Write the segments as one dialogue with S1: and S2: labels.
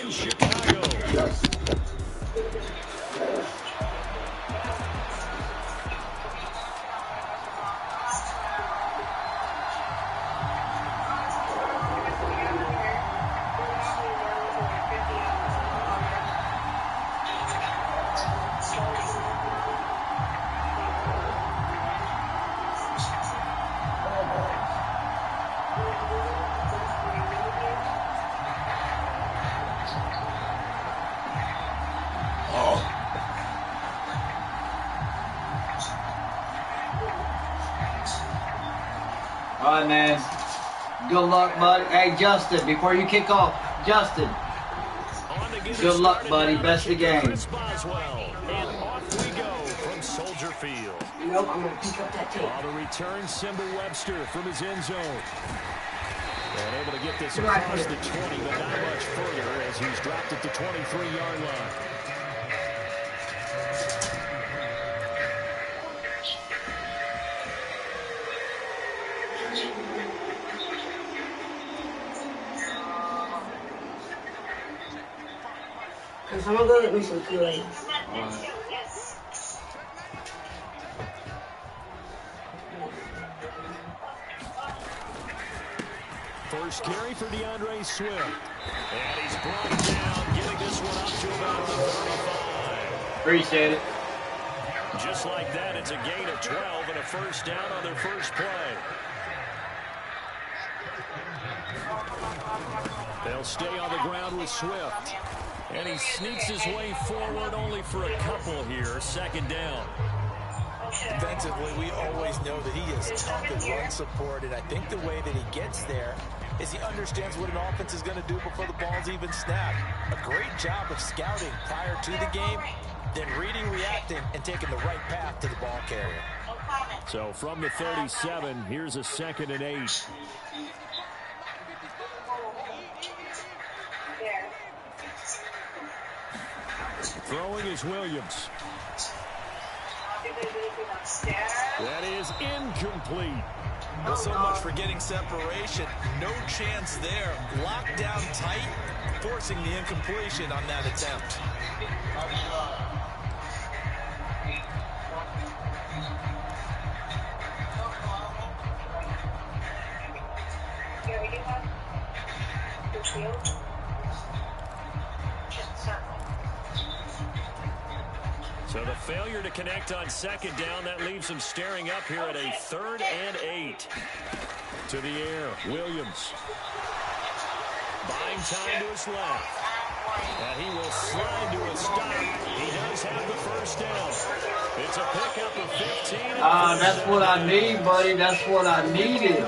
S1: in Chicago.
S2: All right, man. Good luck, buddy. Hey, Justin, before you kick off, Justin. Good luck, buddy. Best of game.
S1: And off we go from Soldier Field.
S3: Nope, I'm going to pick up that tape.
S1: On the return, Simba Webster from his end zone. And able to get this across the 20, but not much further as he's dropped it to 23-yard line.
S3: Because I'm going to go get me some Kool-Aid.
S1: First carry for DeAndre Swift. And he's brought down, getting this one up to about the 35.
S2: Appreciate it.
S1: Just like that, it's a gain of 12 and a first down on their first play. They'll stay on the ground with Swift. And he sneaks his way forward only for a couple here. Second down.
S4: Defensively, we always know that he is tough at run support, and I think the way that he gets there is he understands what an offense is going to do before the ball's even snapped. A great job of scouting prior to the game, then reading, reacting, and taking the right path to the ball carrier.
S1: So from the 37, here's a 2nd and 8. Throwing is Williams. That is incomplete.
S4: Well, so much for getting separation. No chance there. Locked down tight, forcing the incompletion on that attempt.
S1: So the failure to connect on 2nd down, that leaves him staring up here at a 3rd and 8. To the air, Williams. Buying time to his left. And he will slide to a stop. He does have the first down. It's a pickup of 15.
S2: That's what I need, buddy. That's what I needed.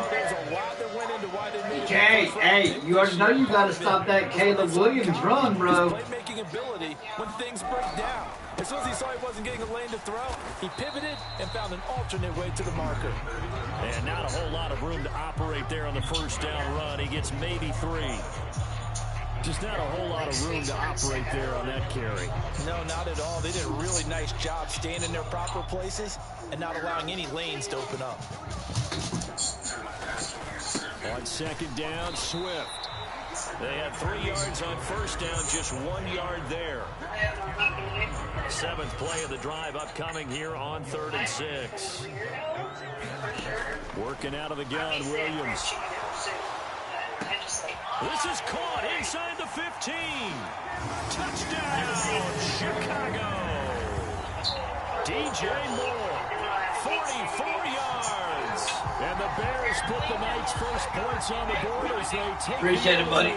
S2: Hey, you already know you got to stop that Caleb Williams run, bro.
S4: Playmaking ability when things break down. As soon as he saw he wasn't getting a lane to throw, he pivoted and found an alternate way to the marker.
S1: And not a whole lot of room to operate there on the first down run. He gets maybe 3. Just not a whole lot of room to operate there on that carry.
S4: No, not at all. They did a really nice job staying in their proper places and not allowing any lanes to open up.
S1: On 2nd down, Swift. They had 3 yards on first down, just 1 yard there. 7th play of the drive upcoming here on 3rd and 6. Working out of the gun, Williams. This is caught inside the 15. Touchdown, Chicago. DJ Moore, 44 yards. And the Bears put the night's first points on the board as they take
S2: Appreciate it, buddy.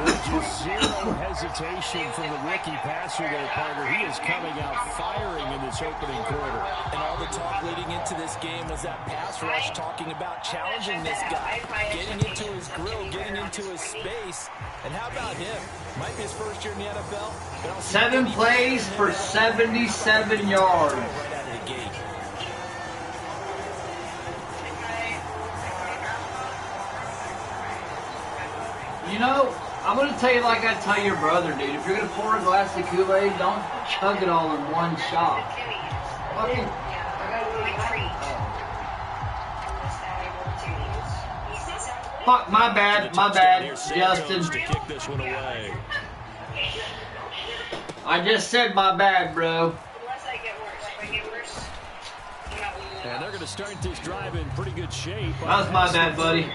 S1: There's just zero hesitation from the rookie passer there, partner. He is coming out firing in this opening quarter.
S4: And all the talk leading into this game was that pass rush, talking about challenging this guy, getting into his grill, getting into his space. And how about him? Might be his first year in the NFL.
S2: 7 plays for 77 yards.
S4: Right out of the gate.
S2: You know, I'm going to tell you like I tell your brother, dude. If you're going to pour a glass of Kool-Aid, don't chug it all in one shot. Fucking... Fuck, my bad, Justin.
S1: To kick this one away.
S2: I just said my bad, bro.
S1: And they're going to start this drive in pretty good shape.
S2: That was my bad, buddy.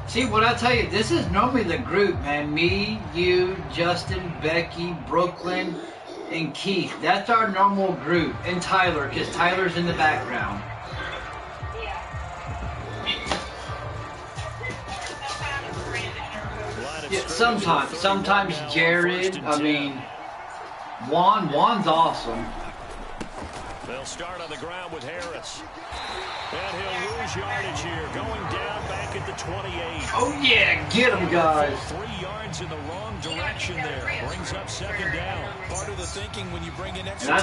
S2: See, what I tell you, this is normally the group, man. Me, you, Justin, Becky, Brooklyn, and Keith. That's our normal group. And Tyler, because Tyler's in the background. Yeah, sometimes Jared, I mean, Juan's awesome.
S1: They'll start on the ground with Harris. And he'll lose yardage here, going down back at the 28.
S2: Oh yeah, get him, guys.
S1: 3 yards in the wrong direction there. Brings up second down.
S4: Part of the thinking when you bring in extra.
S2: And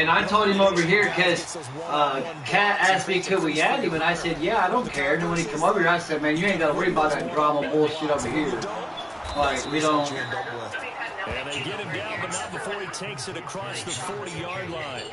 S2: I told him over here because Kat asked me could we add him, and I said yeah, I don't care. And then when he come over here, I said man, you ain't got to worry about that drama bullshit over here. Like we don't.
S1: And they get him down, but not before he takes it across the 40-yard line.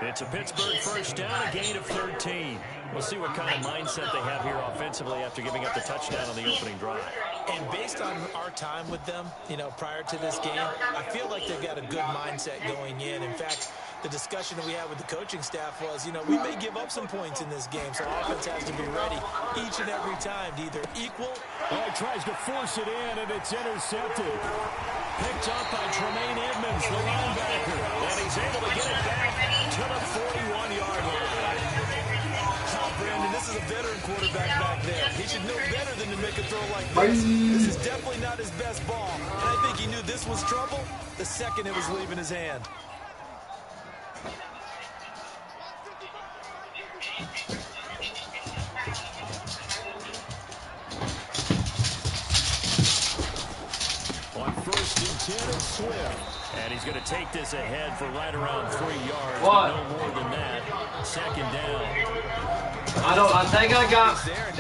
S1: It's a Pittsburgh first down, a gain of 13. We'll see what kind of mindset they have here offensively after giving up the touchdown on the opening drive.
S4: And based on our time with them, you know, prior to this game, I feel like they've got a good mindset going in. In fact, the discussion that we had with the coaching staff was, you know, we may give up some points in this game, so offense has to be ready each and every time to either equal.
S1: Oh, he tries to force it in, and it's intercepted. Picked up by Tremaine Edmonds, the linebacker, and he's able to get it back to the 41-yard line.
S4: Brandon, this is a veteran quarterback back there. He should know better than to make a throw like this. This is definitely not his best ball, and I think he knew this was trouble the second it was leaving his hand.
S1: On 1st and 10, it's Swift. And he's going to take this ahead for right around 3 yards.
S2: What?
S1: No more than that. Second down.
S2: I think I got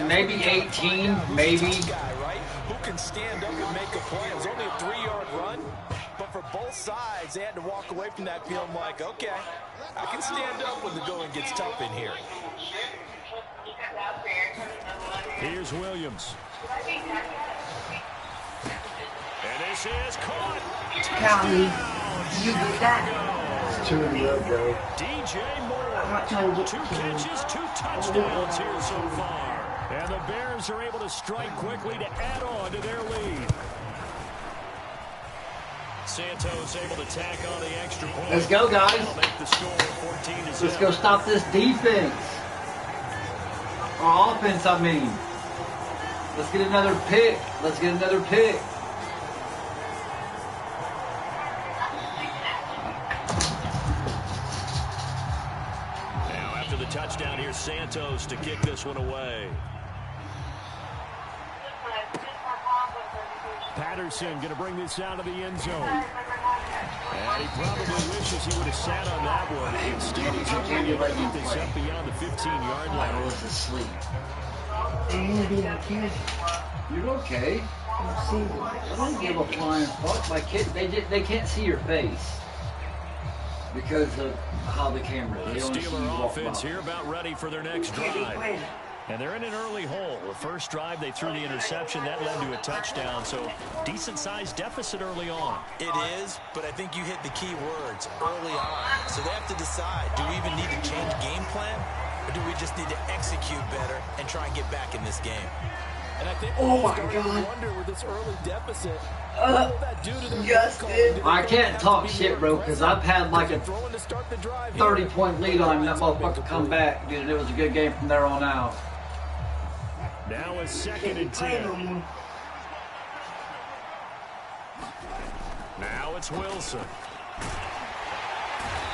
S2: maybe 18, maybe.
S4: Who can stand up and make a play? It was only a 3-yard run, but for both sides, they had to walk away from that field like, okay, I can stand up when the going gets tough in here.
S1: Here's Williams. And this is caught.
S3: Callie, you get that?
S5: It's 2 in a row, Joe.
S1: DJ Moore.
S3: I'm not trying to get
S1: 2 catches, 2 touchdowns here so far. And the Bears are able to strike quickly to add on to their lead. Santos able to tack on the extra point.
S2: Let's go, guys.
S1: Make the score 14-0.
S2: Let's go stop this defense. Or offense, I mean. Let's get another pick. Let's get another pick.
S1: Now after the touchdown, here's Santos to kick this one away. Patterson going to bring this out of the end zone. And he probably wishes he would have sat on that one. Instead, he's only able to get this up beyond the 15-yard line.
S2: I was asleep.
S3: Okay.
S2: You're okay. I don't give a flying fuck. My kid, they can't see your face because of how the camera.
S1: The Steeler offense here about ready for their next drive. And they're in an early hole. The first drive, they threw the interception. That led to a touchdown. So decent-sized deficit early on.
S4: It is, but I think you hit the key words early on. So they have to decide, do we even need to change game plan? Or do we just need to execute better and try and get back in this game? And I think
S3: Oh my
S4: starting to
S3: God.
S4: wonder with this early deficit, what will that do to the
S3: Justin.
S2: I can't talk shit, bro, because I've had like a
S4: throwing to start the drive here.
S2: 30-point lead on him. That motherfucker come back, dude. It was a good game from there on out.
S1: Now it's 2nd and 10. Now it's Wilson.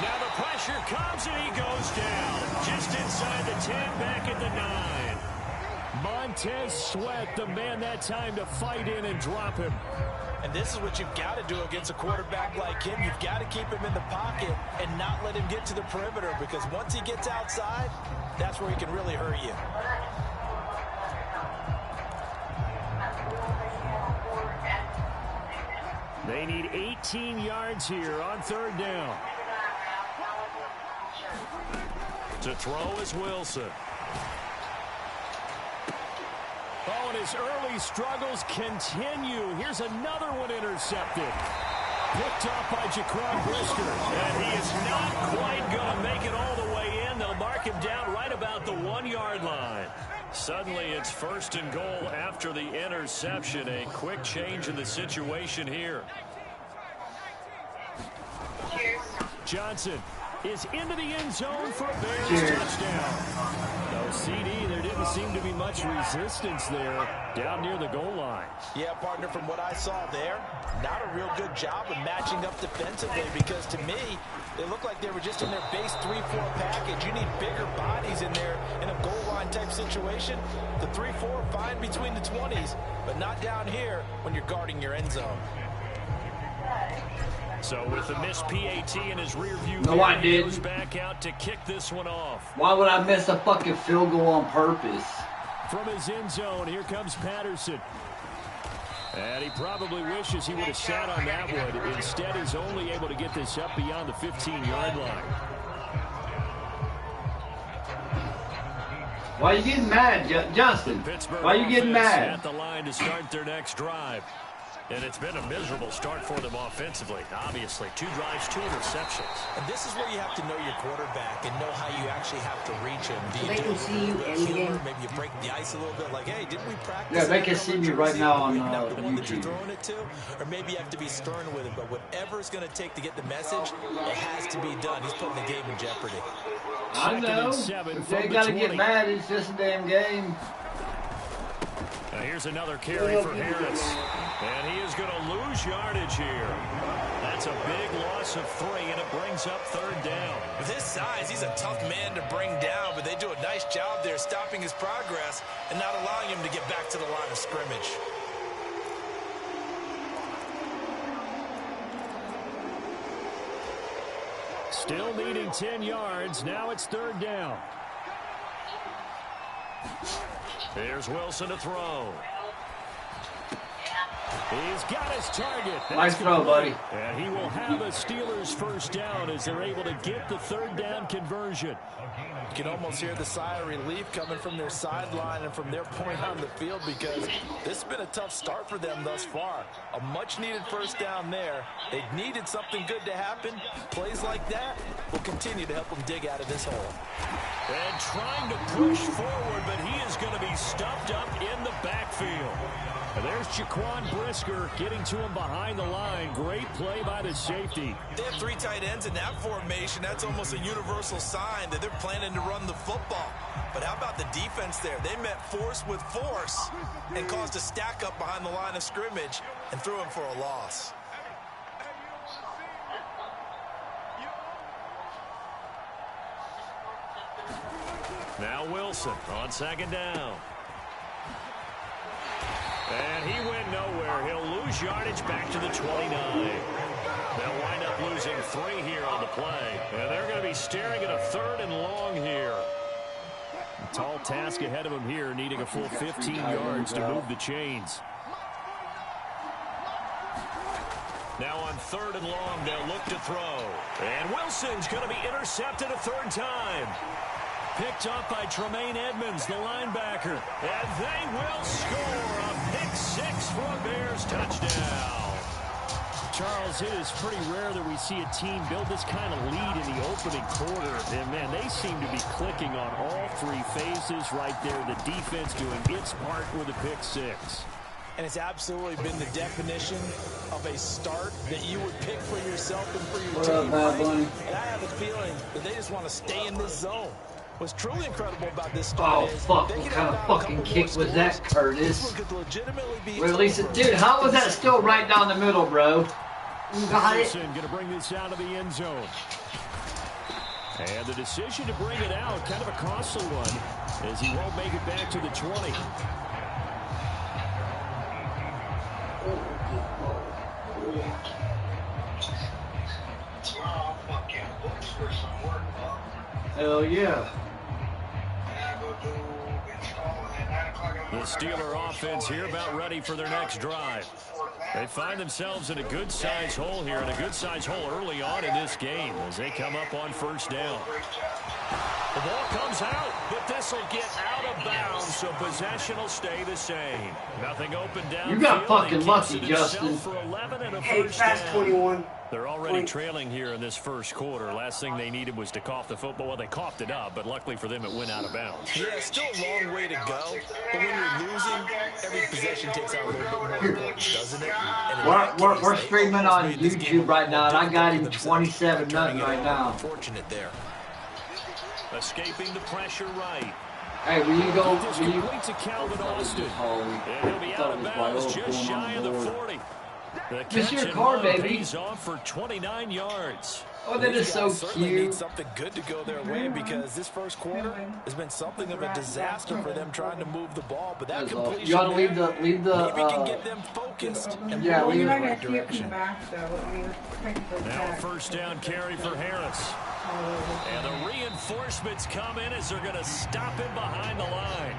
S1: Now the pressure comes and he goes down. Just inside the 10, back at the 9. Montez Sweat, the man that time to fight in and drop him.
S4: And this is what you've got to do against a quarterback like him. You've got to keep him in the pocket and not let him get to the perimeter, because once he gets outside, that's where he can really hurt you.
S1: They need 18 yards here on third down. To throw is Wilson. Oh, and his early struggles continue. Here's another one intercepted. Picked off by Jaquan Brisker. And he is not quite going to make it all the way in. They'll mark him down right about the 1-yard line. Suddenly it's 1st and goal after the interception. A quick change in the situation here. Johnson is into the end zone for a Bears touchdown. No CD. There didn't seem to be much resistance there down near the goal line.
S4: Yeah, partner, from what I saw there, not a real good job of matching up defensively, because to me, they looked like they were just in their base 3-4 package. You need bigger bodies in there in a goal line type situation. The 3-4 fine between the 20s, but not down here when you're guarding your end zone.
S1: So with the missed PAT in his rear view,
S2: no, I didn't.
S1: Goes back out to kick this one off.
S2: Why would I miss a fucking field goal on purpose?
S1: From his end zone, here comes Patterson. And he probably wishes he would have sat on that one. Instead, he's only able to get this up beyond the 15-yard line.
S2: Why are you getting mad, Justin? Why are you getting mad?
S1: At the line to start their next drive. And it's been a miserable start for them offensively. Obviously, 2 drives, 2 interceptions.
S4: And this is where you have to know your quarterback and know how you actually have to reach him. Do
S3: they can see you in the game.
S4: Maybe you break the ice a little bit, like, hey, didn't we practice?
S2: Yeah, they can see me right now on
S4: the one that you're
S2: YouTube.
S4: throwing it to, or maybe you have to be stern with him. But whatever it's going to take to get the message, it has to be done. He's putting the game in jeopardy.
S2: I know. If they got to get mad, it's just a damn game.
S1: Now here's another carry for Harris. And he is going to lose yardage here. That's a big loss of 3, and it brings up third down.
S4: With his size, he's a tough man to bring down, but they do a nice job there stopping his progress and not allowing him to get back to the line of scrimmage.
S1: Still needing 10 yards. Now it's third down. Here's Wilson to throw. He's got his target.
S2: Nice throw, buddy.
S1: And he will have a Steelers first down as they're able to get the third down conversion.
S4: You can almost hear the sigh of relief coming from their sideline and from their point on the field, because this has been a tough start for them thus far. A much-needed first down there. They needed something good to happen. Plays like that will continue to help them dig out of this hole.
S1: And trying to push forward, but he is going to be stuffed up in the backfield. And there's Jaquan Brisker getting to him behind the line. Great play by the safety.
S4: They have 3 tight ends in that formation. That's almost a universal sign that they're planning to run the football. But how about the defense there? They met force with force and caused a stack up behind the line of scrimmage and threw him for a loss.
S1: Now Wilson on second down. And he went nowhere. He'll lose yardage back to the 29. They'll wind up losing 3 here on the play. And they're going to be staring at a 3rd and long here. A tall task ahead of him here, needing a full 15 yards to move the chains. Now on 3rd and long, they'll look to throw. And Wilson's going to be intercepted a 3rd time. Picked up by Tremaine Edmonds, the linebacker. And they will score a pick 6 for a Bears touchdown. Charles, it is pretty rare that we see a team build this kind of lead in the opening quarter. And, man, they seem to be clicking on all 3 phases right there. The defense doing its part with a pick 6.
S4: And it's absolutely been the definition of a start that you would pick for yourself and for your team. Right? And I have a feeling that they just want to stay in this zone. What's truly incredible about this start is
S2: fuck, what kind of fucking kick was that, Curtis? Release it. Dude, how was that still right down the middle, bro?
S3: You got it.
S1: Going to bring this out of the end zone. And the decision to bring it out, kind of a costly one, as he won't make it back to the 20.
S2: Hell yeah.
S1: The Steeler offense here about ready for their next drive. They find themselves in a good-sized hole here, and a good-sized hole early on in this game as they come up on first down. The ball comes out, but this will get out of bounds, so possession will stay the same. Nothing open down.
S2: You got fucking lucky, Justin.
S1: For 11 and a
S5: Hey,
S1: first
S5: fast
S1: down.
S5: 21.
S1: They're already trailing here in this first quarter. Last thing they needed was to cough the football. Well, they coughed it up, but luckily for them, it went out of bounds.
S4: Yeah, still a long way to go. But when you're losing, every possession takes out a little bit more importance, doesn't it? And
S2: We're streaming on YouTube right now, and I got him 27-0 right now.
S4: Fortunate there.
S1: Escaping the pressure right.
S2: Hey, will you go?
S1: This
S2: Will you?
S1: complete to Calvin Austin.
S2: Oh,
S1: And he'll be out of bounds just shy of the 40. The
S2: This
S1: catch
S2: your
S1: and
S2: car,
S1: run
S2: baby.
S4: pays
S1: off for 29 yards.
S2: Oh, that is so
S4: certainly
S2: cute.
S4: need something good to go their way because this first quarter has been something of a disaster for them trying to move the ball. But that completion
S2: You gotta leave the
S4: maybe can get them focused and
S2: yeah,
S4: move
S2: leave
S4: in the
S2: it.
S4: right direction.
S1: Now a first down carry for Harris. And the reinforcements come in as they're going to stop him behind the line.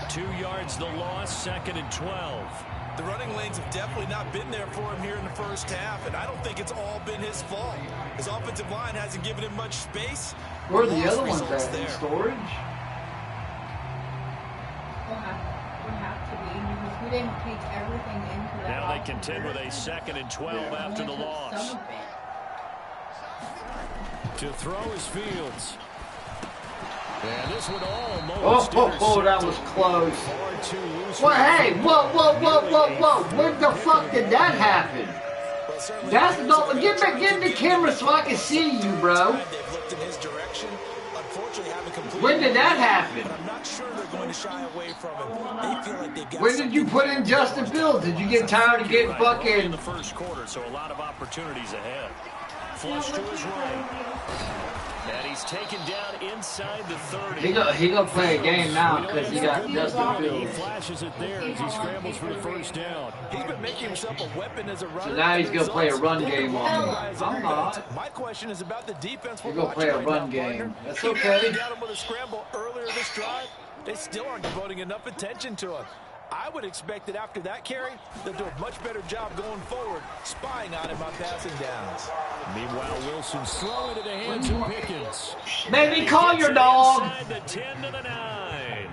S1: 2 yards the loss, 2nd and 12.
S4: The running lanes have definitely not been there for him here in the first half, and I don't think it's all been his fault. His offensive line hasn't given him much space.
S2: Where are the other ones
S4: Results
S2: at? In
S4: there.
S2: storage?
S6: Would have to be because we didn't take everything into that.
S1: Now they contend with a 2nd and 12 after the loss.
S6: Some of it.
S1: To throw is Fields. And this one almost
S2: That was close.
S1: Far too loose.
S2: Well, hey, whoa. When the fuck did that happen? That's no. Get the camera so I can see you, bro.
S4: They've looked in his direction. Unfortunately, haven't completed.
S2: When did that happen?
S4: But I'm not sure they're going to shy away from him. They feel like they've got.
S2: When did you put in Justin Fields? Did you get tired of getting
S1: in
S2: fucking?
S1: the first quarter, so a lot of opportunities ahead. Flush to his right. And he's taken down inside the 30.
S2: He gonna play a game now because he got Justin
S1: He
S2: Fields.
S1: flashes it there as he scrambles for the first down.
S4: He's been making himself a weapon as a runner.
S2: So now he's gonna play a run game on me. I'm not.
S4: My question is about the defense.
S2: He's gonna play a run game. That's okay.
S4: They got him with a scramble earlier this drive. They still aren't devoting enough attention to him. I would expect that after that carry, they'll do a much better job going forward, spying on him on passing downs.
S1: Meanwhile, Wilson's throwing to the hands of Pickens.
S2: Baby, call your dog.
S1: Inside the 10 to the 9.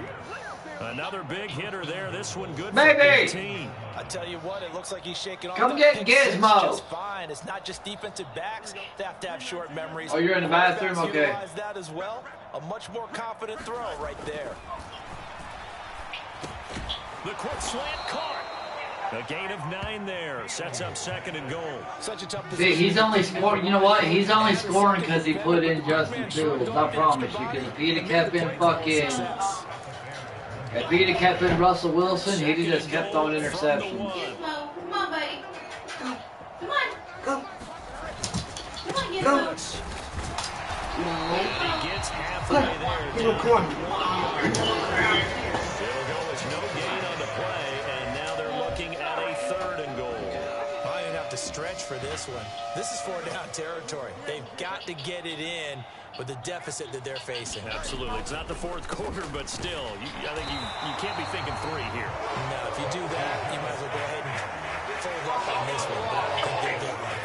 S1: Another big hitter there. This one good
S2: Baby.
S1: for 18.
S4: I tell you what, it looks like he's shaking off.
S2: Come
S4: the
S2: get
S4: pick six
S2: Gizmo.
S4: just fine. It's not just defensive backs. They have to have short memories.
S2: Oh, you're in the bathroom?
S4: Quarterbacks
S2: Okay.
S4: utilize that as well. A much more confident throw right there.
S1: The quick slant caught. A gain of 9 there. Sets up 2nd and goal.
S4: Such a tough
S2: See,
S4: position.
S2: he's only scoring. You know what? He's only scoring because he put in Justin Fields. I promise you. Because if he'd have kept in Russell Wilson, he'd have just kept on interceptions.
S6: Gizmo, come on, buddy. Come on.
S5: Go.
S6: Come on,
S5: Go.
S6: Gizmo.
S1: He gets halfway there.
S5: Come on.
S1: It'll go as no gain on the play, and now they're looking at a 3rd and goal.
S4: I didn't have to stretch for this one. This is 4-down territory. They've got to get it in with the deficit that they're facing.
S1: Absolutely. It's not the 4th quarter, but still, I think you can't be thinking 3 here.
S4: No, if you do that, you might as well go ahead and fold up on this one. But I don't think they'll do it like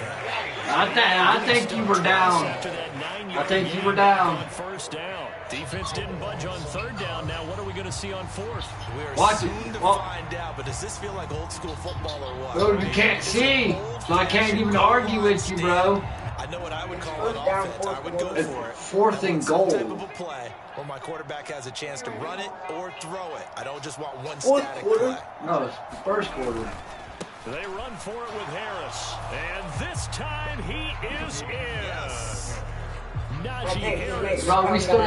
S4: that.
S2: I think you were down.
S1: After that 9-yard
S2: I think you
S1: gain
S2: were down.
S1: on first down. Defense didn't budge on 3rd down. Now what are we going to see on 4th?
S4: We're
S2: Watch
S4: soon
S2: it.
S4: to
S2: Well-
S4: find out, but does this feel like old school football or what?
S2: Bro, you can't see, so I can't even argue with you, bro.
S4: I know what I would call an offense. I would go
S2: It's
S4: for it.
S2: 4th and
S4: Some type
S2: goal.
S4: of a play where my quarterback has a chance to run it or throw it. I don't just want one
S5: Fourth
S4: static
S5: quarter.
S4: play.
S2: No, it's first quarter.
S1: They run for it with Harris. And this time he is in. Najee Harris.
S2: Bro, we still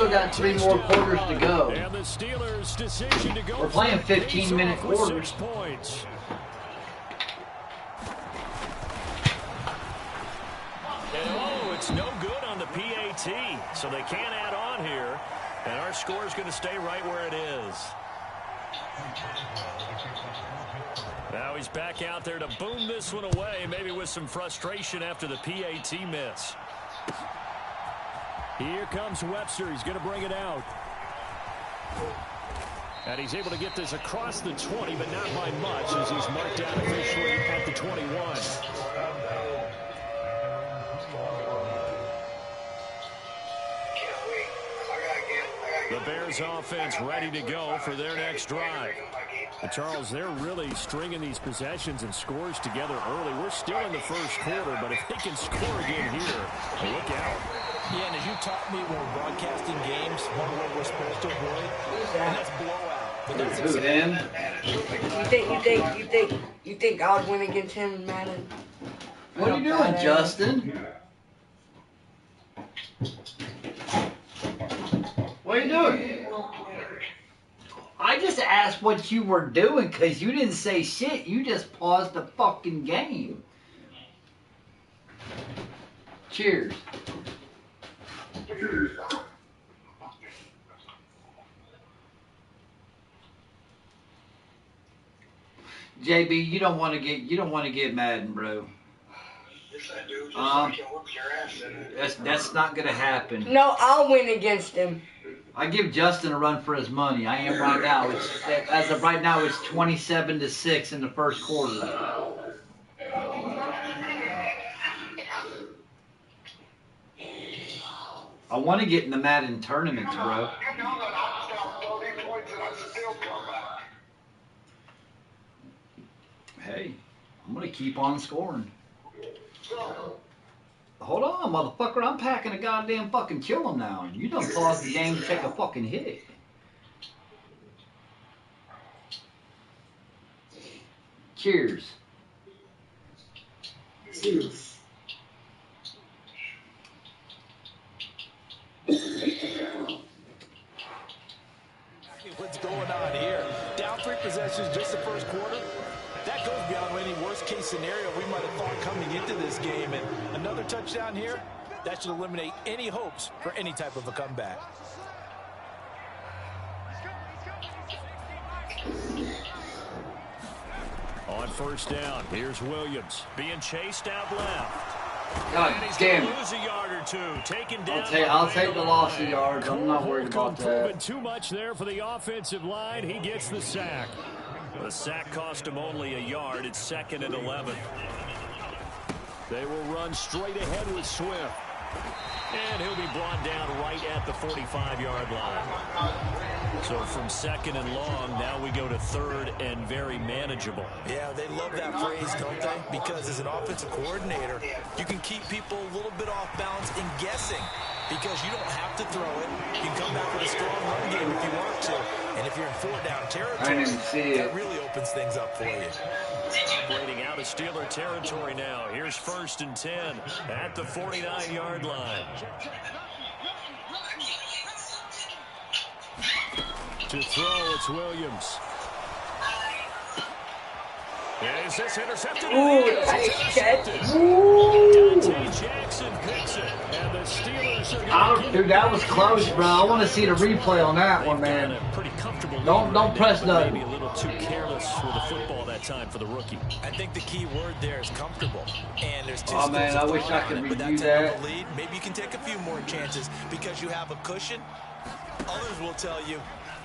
S2: got 3 more quarters to go.
S1: And the Steelers' decision to go.
S2: We're playing
S1: for it
S2: 15-minute
S1: pays off with
S2: quarters.
S1: 6 points. And oh, it's no good on the PAT. So they can't add on here. And our score is going to stay right where it is. Now he's back out there to boom this one away, maybe with some frustration after the PAT miss. Here comes Webster. He's going to bring it out. And he's able to get this across the 20, but not by much, as he's marked down officially at the 21. The Bears offense ready to go for their next drive. But Charles, they're really stringing these possessions and scores together early. We're still in the first quarter, but if they can score again here, look out.
S4: Yeah, and as you taught me when we're broadcasting games, one way we're supposed to avoid, and that's blowout. But that's
S3: You think I would win against him in Madden?
S2: What are you doing, Justin? What are you doing? I just asked what you were doing because you didn't say shit. You just paused the fucking game. Cheers. JB, you don't want to get Madden, bro.
S5: Yes, I do. Just so I can whoop your ass in it.
S2: That's not gonna happen.
S3: No, I'll win against him.
S2: I give Justin a run for his money. I am right now. As of right now, it's 27-6 in the first quarter. I want to get in the Madden tournaments, bro.
S5: You know that I stopped 30 points and I still come back.
S2: Hey, I'm gonna keep on scoring.
S5: So,
S2: Hold on, motherfucker. I'm packing a goddamn fucking kill him now. You done paused the game to take a fucking hit. Cheers.
S3: Cheers.
S4: what's going on here. Down 3 possessions just the first quarter. That goes beyond any worst-case scenario we might have thought coming into this game. And another touchdown here, that should eliminate any hopes for any type of a comeback.
S1: On first down, here's Williams being chased out left.
S2: God damn it.
S1: Lose a yard or two. Taken down.
S2: I'll take the loss of yards. I'm not worried about that.
S1: Too much there for the offensive line. He gets the sack. The sack cost him only a yard. It's 2nd and 11. They will run straight ahead with Swift. And he'll be brought down right at the 45-yard line. So from 2nd and long, now we go to 3rd and very manageable.
S4: Yeah, they love that phrase, don't they? Because as an offensive coordinator, you can keep people a little bit off balance and guessing because you don't have to throw it. You can come back with a strong run game if you want to. And if you're in 4-down territory, that really opens things up for you.
S1: Operating out of Steeler territory now. Here's 1st and 10 at the 49-yard line. To throw, it's Williams. Is this intercepted?
S3: Ooh,
S1: It's
S3: catch.
S1: Dante Jackson picks it. And the Steelers are going to
S2: Dude, that was close, bro. I want to see the replay on that one, man.
S1: Pretty comfortable.
S2: Don't press nothing.
S1: Maybe a little too careless with the football that time for the rookie.
S4: I think the key word there is comfortable. And there's two
S2: Oh, man,
S4: schools of
S2: I wish
S4: thought
S2: I could
S4: on it, but
S2: review
S4: that type
S2: that.
S4: of a lead, maybe you can take a few more chances because you have a cushion. Others will tell you,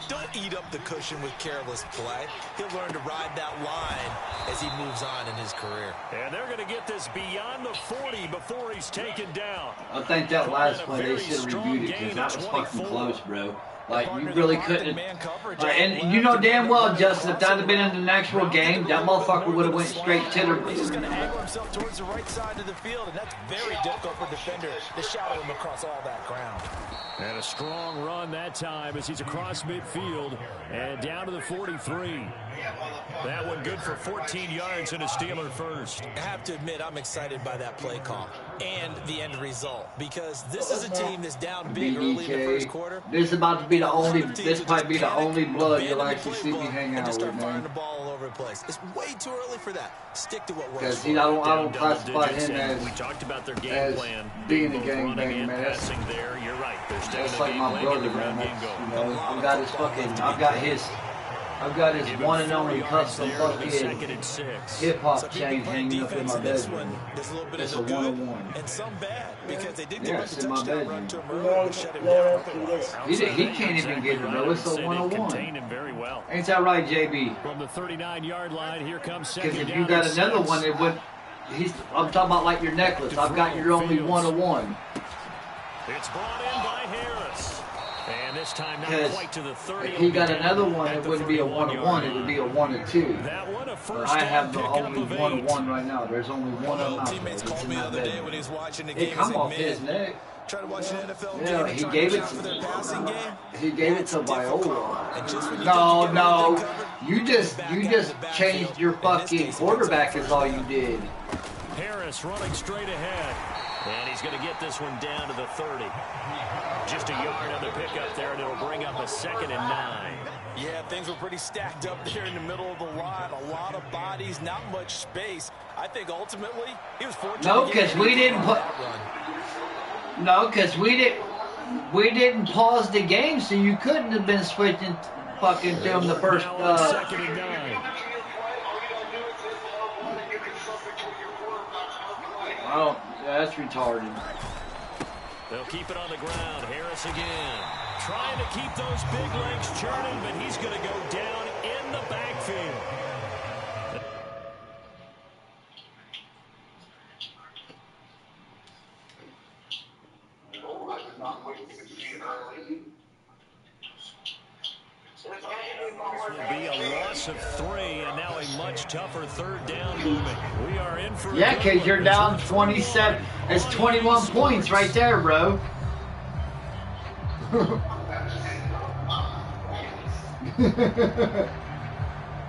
S4: don't eat up the cushion with careless play. He'll learn to ride that line as he moves on in his career.
S1: And they're going to get this beyond the 40 before he's taken down.
S2: I think that last play they should have reviewed it because that was fucking close, bro. Like, you really couldn't. And you know damn well, Justin, if that had been in the actual game, that motherfucker would have went straight to
S4: He's just going to
S2: the.
S4: angle himself towards the right side of the field, and that's very difficult for a defender to shadow him across all that ground.
S1: And a strong run that time as he's across midfield and down to the 43. That one good for 14 yards and a Steeler first.
S4: I have to admit, I'm excited by that play call and the end result because this is a team that's down big early in the first quarter.
S2: This is about to be the only. This might be the only blood you'll actually see me hang out with, man.
S4: The ball all over the place. It's way too early for that. Stick to what works.
S2: Because I don't classify him as.
S1: We talked about their game
S2: as
S1: plan.
S2: being a
S1: Both
S2: gang
S1: running
S2: banger,
S1: and
S2: man.
S1: passing there. You're right. They're
S2: That's like my brother, man. That's, you know, I've got his. I've got his
S1: Give him
S2: one and
S1: 4
S2: only
S1: yards
S2: custom
S1: there. It'll be
S2: fucking
S1: 2nd and 6.
S2: hip-hop chain hanging up in my
S4: This
S2: bedroom.
S4: one, there's a little bit
S2: It's
S4: of
S2: a
S4: the good
S2: 101.
S4: and some bad because they did
S2: Yeah,
S4: give
S2: it's
S4: up a
S2: in my
S4: touchdown run
S2: bedroom.
S4: to him
S3: No
S4: earlier,
S3: one,
S4: which shut him
S3: no one
S4: down
S3: else can get
S4: otherwise.
S3: it.
S2: He can't even get it, though. It's a
S1: They
S2: 101.
S1: contained him very well.
S2: Ain't that right, JB?
S1: From the 39-yard line, here comes
S2: Because
S1: 2nd
S2: if
S1: down
S2: you got
S1: and
S2: another
S1: 6.
S2: one, it would. I'm talking about like your necklace. I've got your only
S1: Fields.
S2: 101.
S1: It's brought in by Harris. And this time not
S2: Because
S1: quite to the 30.
S2: if he got another one, it wouldn't be a 101. It would be a 1 and 2.
S1: That one a
S2: But
S1: first
S2: I have the
S1: down pickup
S2: only
S1: of
S2: 101
S1: 8.
S2: right now. There's only one of them out there.
S4: Teammates
S2: It's
S4: called
S2: in
S4: me the
S2: my
S4: other day
S2: bedroom.
S4: when he was watching the
S2: It
S4: game.
S2: come
S4: He
S2: off
S4: said,
S2: his
S4: "Man,
S2: neck.
S4: try to watch an NFL
S2: Yeah,
S4: game and
S2: he
S4: try
S2: gave
S4: to
S2: it
S4: watch
S2: to
S4: for their passing game.
S2: He gave it to
S4: It's difficult.
S2: Viola.
S4: And just when you
S2: No,
S4: think you get
S2: no.
S4: everything covered,
S2: You just
S4: back out of the backfield.
S2: changed your
S4: In this
S2: fucking
S4: case, he picks up
S2: quarterback
S4: the
S2: is
S4: first
S2: all
S4: down.
S2: you did.
S1: Harris running straight ahead. And he's going to get this one down to the 30. Just a yard on the pickup there, and it'll bring up a 2nd and 9.
S4: Yeah, things were pretty stacked up there in the middle of the line. A lot of bodies, not much space. I think ultimately he was fortunate.
S2: No,
S4: to get
S2: because we didn't put. No, because we didn't pause the game, so you couldn't have been switching fucking to him the first.
S1: Now on 2nd and 9.
S2: Oh, that's retarded.
S1: They'll keep it on the ground. Harris again. Trying to keep those big legs churning, but he's going to go down in the backfield. Will be a loss of 3, and now a much tougher 3rd down movement. We are in for
S2: Yeah, because you're down 27. It's 21 points right there, bro.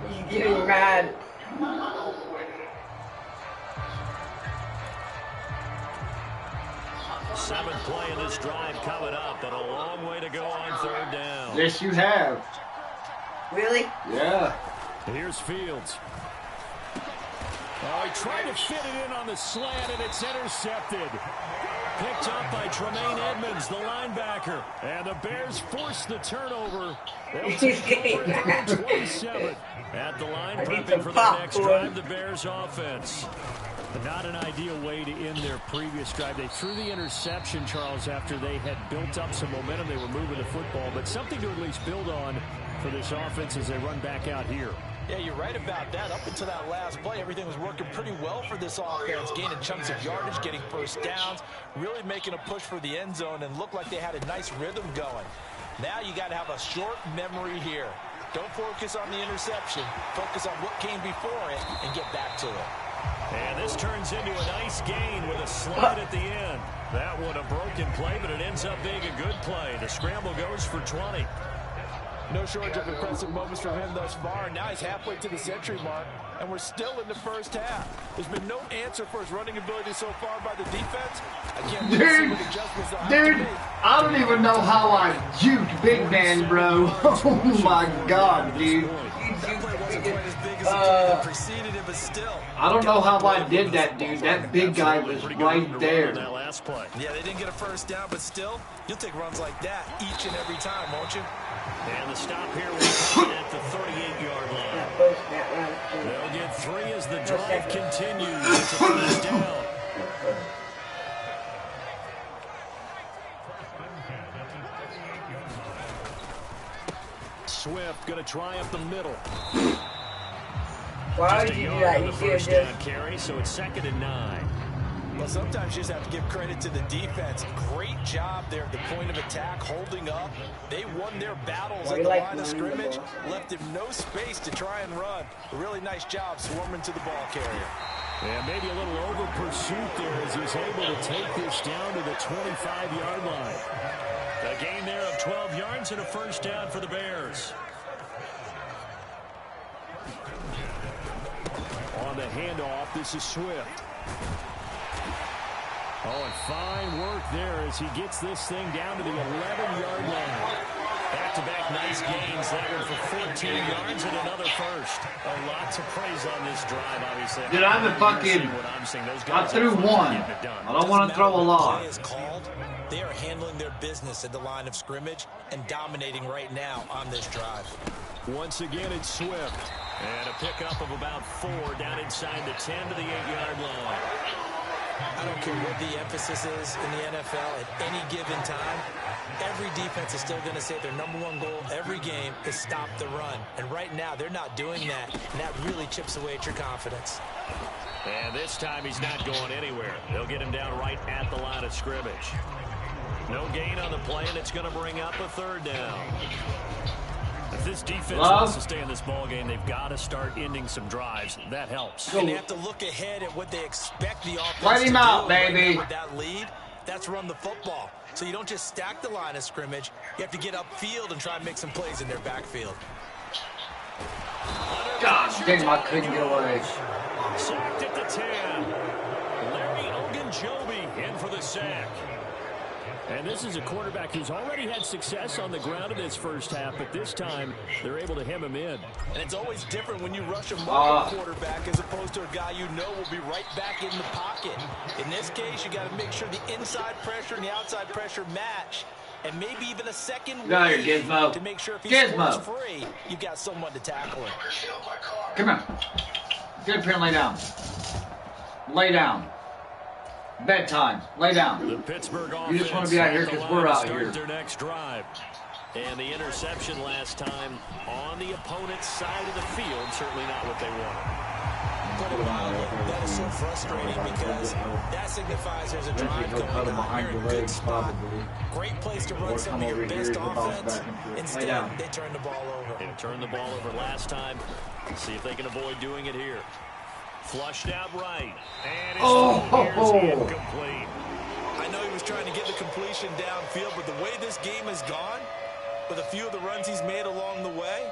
S3: He's getting mad.
S1: Seventh play in this drive coming up, but a long way to go on 3rd down.
S2: Yes, you have.
S3: Really?
S2: Yeah.
S1: Here's Fields. Oh, he tried to fit it in on the slant, and it's intercepted. Picked up by Tremaine Edmonds, the linebacker. And the Bears force the turnover. They'll
S3: He's
S1: take
S3: getting
S1: over
S3: mad.
S1: 27 at the line,
S3: I need
S1: prepping
S3: some
S1: for their next
S3: popcorn.
S1: drive, the Bears offense.
S7: Not an ideal way to end their previous drive. They threw the interception, Charles, after they had built up some momentum. They were moving the football, but something to at least build on for this offense as they run back out here.
S4: Yeah, you're right about that. Up until that last play, everything was working pretty well for this offense, gaining chunks of yardage, getting first downs, really making a push for the end zone, and looked like they had a nice rhythm going. Now you got to have a short memory here. Don't focus on the interception. Focus on what came before it and get back to it.
S1: And this turns into a nice gain with a slide at the end. That one a broken play, but it ends up being a good play. The scramble goes for 20.
S4: No shortage of impressive moments from him thus far. Now he's halfway to the century mark, and we're still in the first half. There's been no answer for his running ability so far by the defense. I can't wait to see what adjustments they'll have to
S2: Dude,
S4: make.
S2: I don't even know how I juked Big Man, bro. Oh my God, dude.
S4: That play wasn't quite as big as the play that preceded it, but still.
S2: I don't know how I did that, dude. That big guy was
S1: Pretty good
S2: right
S1: run
S2: there.
S1: on that last play.
S4: Yeah, they didn't get a first down, but still, you'll take runs like that each and every time, won't you?
S1: And the stop here will come at the 38-yard line.
S3: First that run.
S1: They'll get 3 as the drive continues. It's a first down. Swift going to try up the middle.
S3: Why
S1: Just
S3: would
S1: a
S3: you do
S1: yard
S3: that?
S1: on
S3: You
S1: the
S3: should have
S1: first
S3: just.
S1: down carry, so it's 2nd and 9.
S4: Well, sometimes you just have to give credit to the defense. Great job there at the point of attack, holding up. They won their battles
S3: Why
S4: at
S3: you
S4: the
S3: like
S4: line of
S3: running the
S4: scrimmage,
S3: ball?
S4: left him no space to try and run. A really nice job swarming to the ball carrier.
S1: And maybe a little over pursuit there as he's able to take this down to the 25-yard line. A gain there of 12 yards and a first down for the Bears. On the handoff, this is Swift. Oh, and fine work there as he gets this thing down to the 11-yard line. Back back-to-back nice gains. That one for 14 yards and another first. A lot to praise on this drive, obviously.
S2: Dude, I threw one. I don't want to throw a lot.
S4: They are handling their business at the line of scrimmage and dominating right now on this drive.
S1: Once again, it's Swift. And a pickup of about 4 down inside the 10 to the 8-yard line.
S4: I don't care what the emphasis is in the NFL at any given time. Every defense is still going to say their #1 goal every game is stop the run. And right now, they're not doing that. And that really chips away at your confidence.
S1: And this time, he's not going anywhere. They'll get him down right at the line of scrimmage. No gain on the play, and it's going to bring up a 3rd down. If this defense wants to stay in this ball game, they've got to start ending some drives. That helps.
S4: And they have to look ahead at what they expect the offense
S2: Let him out, baby.
S4: With that lead, that's run the football. So you don't just stack the line of scrimmage. You have to get upfield and try and make some plays in their backfield.
S2: God damn, I couldn't get away.
S1: Sacked at the 10. Larry Ogunjobi in for the sack. And this is a quarterback who's already had success on the ground in his first half, but this time they're able to hem him in.
S4: And it's always different when you rush a mobile quarterback as opposed to a guy you know will be right back in the pocket. In this case, you got to make sure the inside pressure and the outside pressure match, and maybe even a second wave to make sure if he scores free, you've got someone to tackle him.
S2: Come here. Get up here and lay down. Lay down. Bedtime. Lay down.
S1: The Pittsburgh
S2: you just want to be out here because we're out here.
S1: Their next drive. And the interception last time on the opponent's side of the field, certainly not what they wanted.
S4: That is so frustrating because that signifies there's a drive coming on. You're in a good spot. Great place to run some of your best offense. Instead, they turn the ball over.
S1: They turned the ball over last time. See if they can avoid doing it here. Flushed out right. And it's incomplete.
S4: I know he was trying to get the completion downfield, but the way this game has gone, with a few of the runs he's made along the way,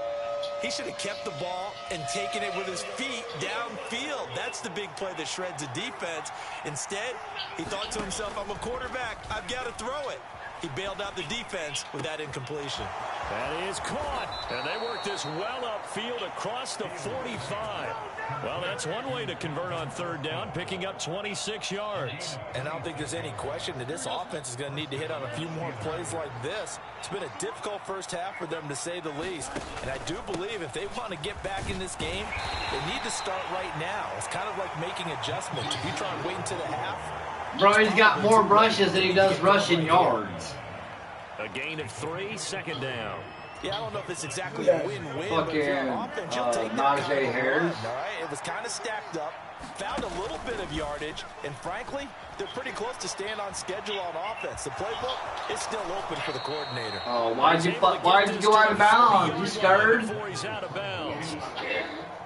S4: he should have kept the ball and taken it with his feet downfield. That's the big play that shreds a defense. Instead, he thought to himself, I'm a quarterback. I've got to throw it. He bailed out the defense with that incompletion.
S1: That is caught. And they work this well upfield across the 45. Well, that's one way to convert on 3rd down, picking up 26 yards.
S4: And I don't think there's any question that this offense is going to need to hit on a few more plays like this. It's been a difficult first half for them, to say the least. And I do believe if they want to get back in this game, they need to start right now. It's kind of like making adjustments. If you try and wait until the half,
S2: bro, he's got more rushes than he does rushing yards.
S1: A gain of 3, 2nd down.
S4: Yeah, I don't know if it's exactly a win-win, but if you're on offense, you'll take that kind of run. All right, it was kind of stacked up, found a little bit of yardage, and frankly, they're pretty close to staying on schedule on offense. The playbook is still open for the coordinator.
S2: Oh, why'd you go out of bounds? You scared?
S1: He's out of bounds.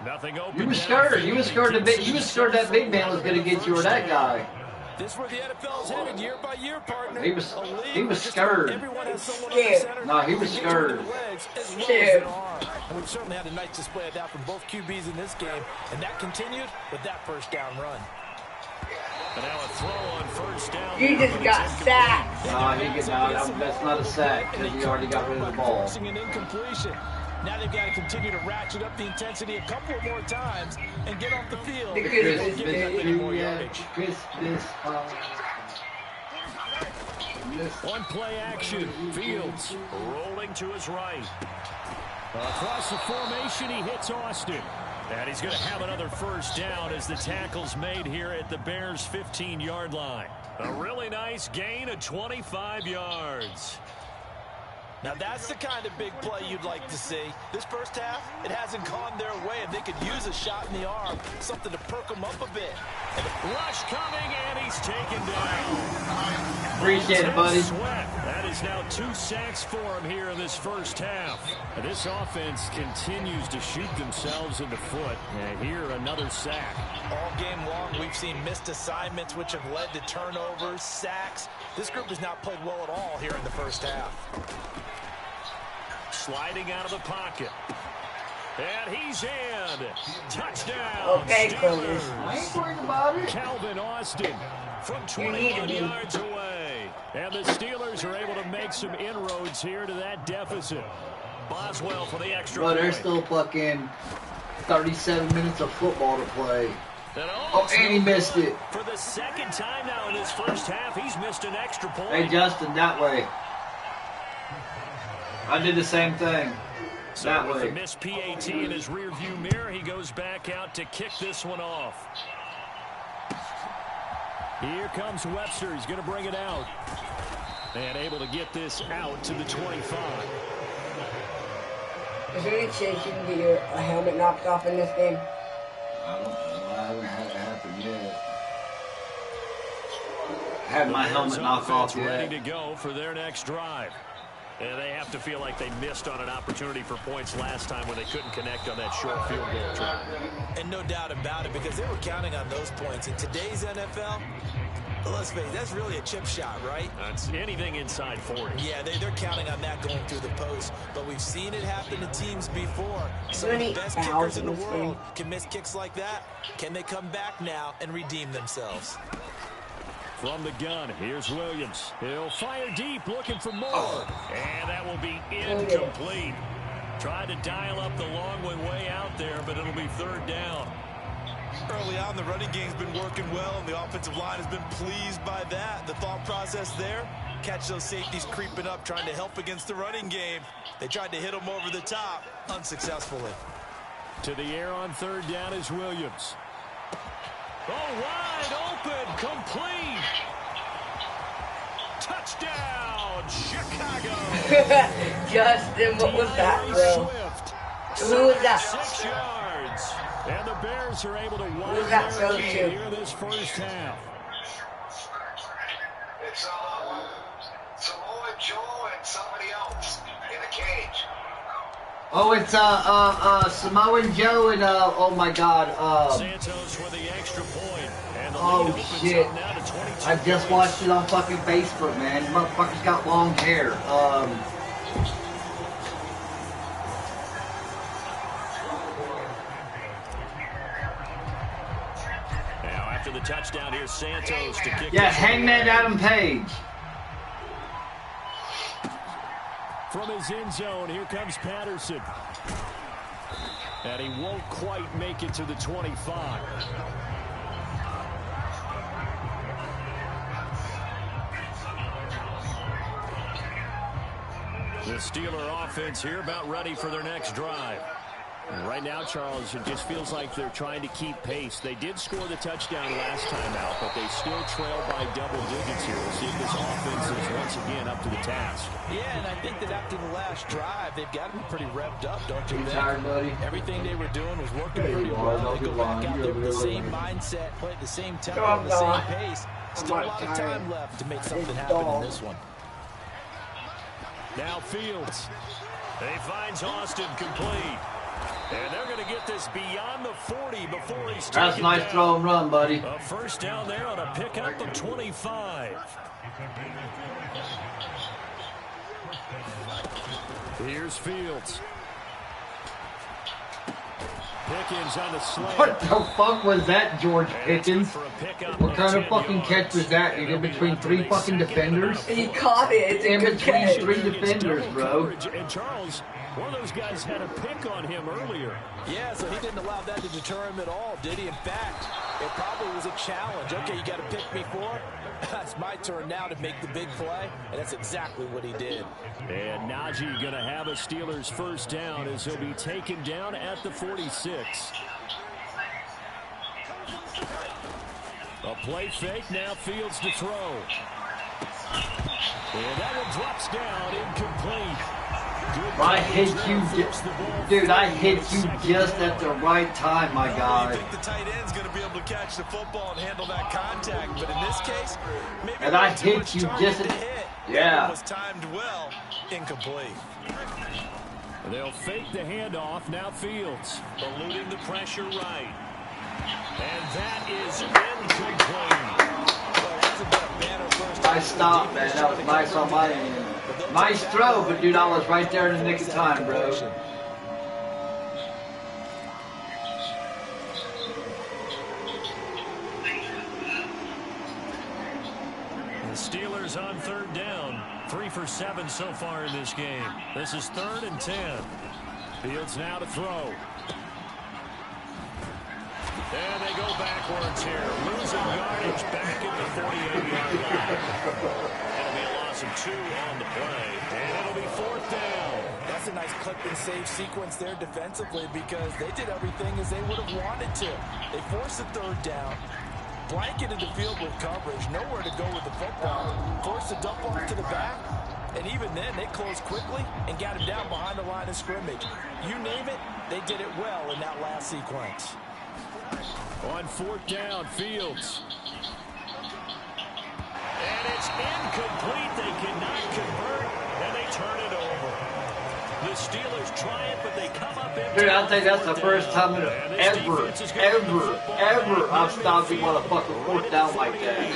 S1: Nothing open.
S2: You were scared. You were scared that big man was going to get you or that guy.
S4: This is where the NFL is headed year by year, partner.
S2: He was scared.
S4: Everyone has someone on the center.
S2: No, he was scared.
S4: And we've certainly had a nice display of that from both QBs in this game, and that continued with that first down run.
S1: And now a throw on 1st down.
S3: You just got sacked.
S2: That's not a sack because he already got rid of the ball.
S4: Forcing an incompletion. Now they've got to continue to ratchet up the intensity a couple more times and get off the field.
S1: One play action. Fields rolling to his right. Across the formation, he hits Austin. And he's going to have another 1st down as the tackle's made here at the Bears' 15-yard line. A really nice gain of 25 yards.
S4: Now that's the kind of big play you'd like to see. This first half, it hasn't gone their way, and they could use a shot in the arm, something to perk them up a bit.
S1: And rush coming, and he's taken down.
S2: Appreciate it, buddy.
S1: That is now 2 sacks for him here in this first half. And this offense continues to shoot themselves in the foot. And here, another sack.
S4: All game long, we've seen missed assignments, which have led to turnovers, sacks. This group has not played well at all here in the first half.
S1: Sliding out of the pocket. And he's in. Touchdown.
S3: Okay,
S2: I ain't worried about it.
S1: Calvin Austin from 21 yards away.
S7: And the Steelers are able to make some inroads here to that deficit.
S1: Boswell for the extra
S2: Bro, there's
S1: point.
S2: still fucking 37 minutes of football to play.
S1: Oh,
S2: and he missed it.
S1: For the second time now in this first half, he's missed an extra point.
S2: Hey, Justin, that way. I did the same thing.
S1: So
S2: That
S1: with
S2: way.
S1: a missed PAT in his rearview mirror, he goes back out to kick this one off.
S7: Here comes Webster. He's going to bring it out. And able to get this out to the 25.
S3: Is there any chance you can get your helmet knocked off in this game?
S2: I don't know. I haven't had it happen yet. I had my helmet knocked off yet.
S1: Ready to go for their next drive. And they have to feel like they missed on an opportunity for points last time when they couldn't connect on that short field goal try.
S4: And no doubt about it, because they were counting on those points. In today's NFL, let's face it, that's really a chip shot, right?
S1: That's anything inside 40.
S4: Yeah, they're counting on that going through the post. But we've seen it happen to teams before. Some of the best kickers in the world can miss kicks like that. Can they come back now and redeem themselves?
S1: From the gun, here's Williams. He'll fire deep, looking for more. And that will be incomplete. Tried to dial up the long one way out there, but it'll be third down.
S4: Early on, the running game's been working well, and the offensive line has been pleased by that. The thought process there, catch those safeties creeping up, trying to help against the running game. They tried to hit them over the top, unsuccessfully.
S7: To the air on third down is Williams.
S1: Oh, wide open, complete. Touchdown, Chicago.
S3: Justin, what was that, bro? Who was that?
S1: 6 yards.
S7: And the Bears are able to
S3: was
S7: widen
S3: that
S7: their
S3: throw
S7: lead
S3: to?
S7: here this first half.
S5: It's Samoa Joe and somebody else in a cage.
S2: Oh, it's Samoan Joe and oh my God,
S1: Santos for the extra point. And the lead
S2: oh
S1: opens
S2: shit!
S1: up now to 22
S2: I just watched it on fucking Facebook, man. Motherfucker's got long hair.
S1: Now after the touchdown, here's Santos to kick.
S2: Yeah,
S1: this one
S2: Hangman
S1: away.
S2: Adam Page.
S7: From his end zone, here comes Patterson. And he won't quite make it to the 25.
S1: The Steeler offense here about ready for their next drive.
S7: And right now, Charles, it just feels like they're trying to keep pace. They did score the touchdown last time out, but they still trail by double digits here. We'll see if this offense is once again up to the task.
S4: Yeah, and I think that after the last drive, they've got to be pretty revved up, don't you
S2: You
S4: think?
S2: tired, buddy?
S4: Everything they were doing was working
S2: Hey,
S4: pretty
S2: boys,
S4: well.
S2: I'll
S4: They go
S2: get
S4: back
S2: along.
S4: out
S2: You're
S4: there with the
S2: really
S4: same
S2: late.
S4: mindset, play at the same tempo,
S3: No, I'm
S4: and the same
S3: not.
S4: pace. Still a
S3: not
S4: lot of
S3: tired.
S4: time left to make something
S3: It's
S4: happen in
S3: dog.
S4: this one.
S7: Now Fields.
S1: He finds Austin complete. And they're going to get this beyond the 40 before he's taken
S2: That's a nice
S1: down.
S2: throw and run, buddy.
S1: A first down there on a pickup of 25.
S7: Here's Fields. Pickens on the slant.
S2: What the fuck was that, George Pickens?
S1: For a pickup
S2: What kind of
S1: 10
S2: fucking
S1: yards.
S2: catch was that? You
S1: And
S2: in
S1: they'll be
S2: between
S1: left
S2: three
S1: with a
S2: fucking
S1: second and
S2: defenders?
S1: about
S3: He
S1: 4.
S3: caught it. It's a
S2: In
S3: good
S2: between
S3: catch.
S2: three
S7: It's
S2: defenders,
S7: double
S2: bro.
S7: coverage. And Charles, one of those guys had a pick on him earlier.
S4: Yeah, so he didn't allow that to deter him at all, did he? In fact, it probably was a challenge. Okay, you got to pick me for it. That's my turn now to make the big play, and that's exactly what he did.
S7: And Najee going to have a Steelers first down as he'll be taken down at the 46. A play fake, now Fields to throw. And that one drops down, incomplete.
S2: I hit you, dude. I hit you just at the right time, my
S4: You
S2: guy.
S4: think the tight end's going to be able to catch the football and handle that contact, but in this case, maybe
S2: And I
S4: too
S2: hit
S4: much
S2: you
S4: target
S2: just
S4: to
S2: at-
S4: hit.
S2: yeah.
S4: That one was timed well, incomplete.
S7: They'll fake the handoff, now Fields.
S1: Eluding the pressure right. And that is incomplete.
S4: Well, that's a better first
S2: Nice stop, man. That was nice on my end. Nice throw, but dude, I was right there in the nick of time, bro.
S1: The Steelers on third down. 3 for 7 so far in this game. This is 3rd and 10. Fields now to throw. And they go backwards here. Losing yardage back at the 48-yard line. It'll be a loss of 2 on the play. And it'll be 4th down.
S4: That's a nice clip and save sequence there defensively because they did everything as they would have wanted to. They forced the 3rd down, blanketed the field with coverage, nowhere to go with the football, forced the dump off to the back, and even then they closed quickly and got him down behind the line of scrimmage. You name it, they did it well in that last sequence.
S1: On 4th down, Fields. And it's incomplete. They cannot convert, and they turn it over. The Steelers try it, but they come up empty.
S2: Dude, I think that's the first time ever I've stopped a motherfucker 4th down like that.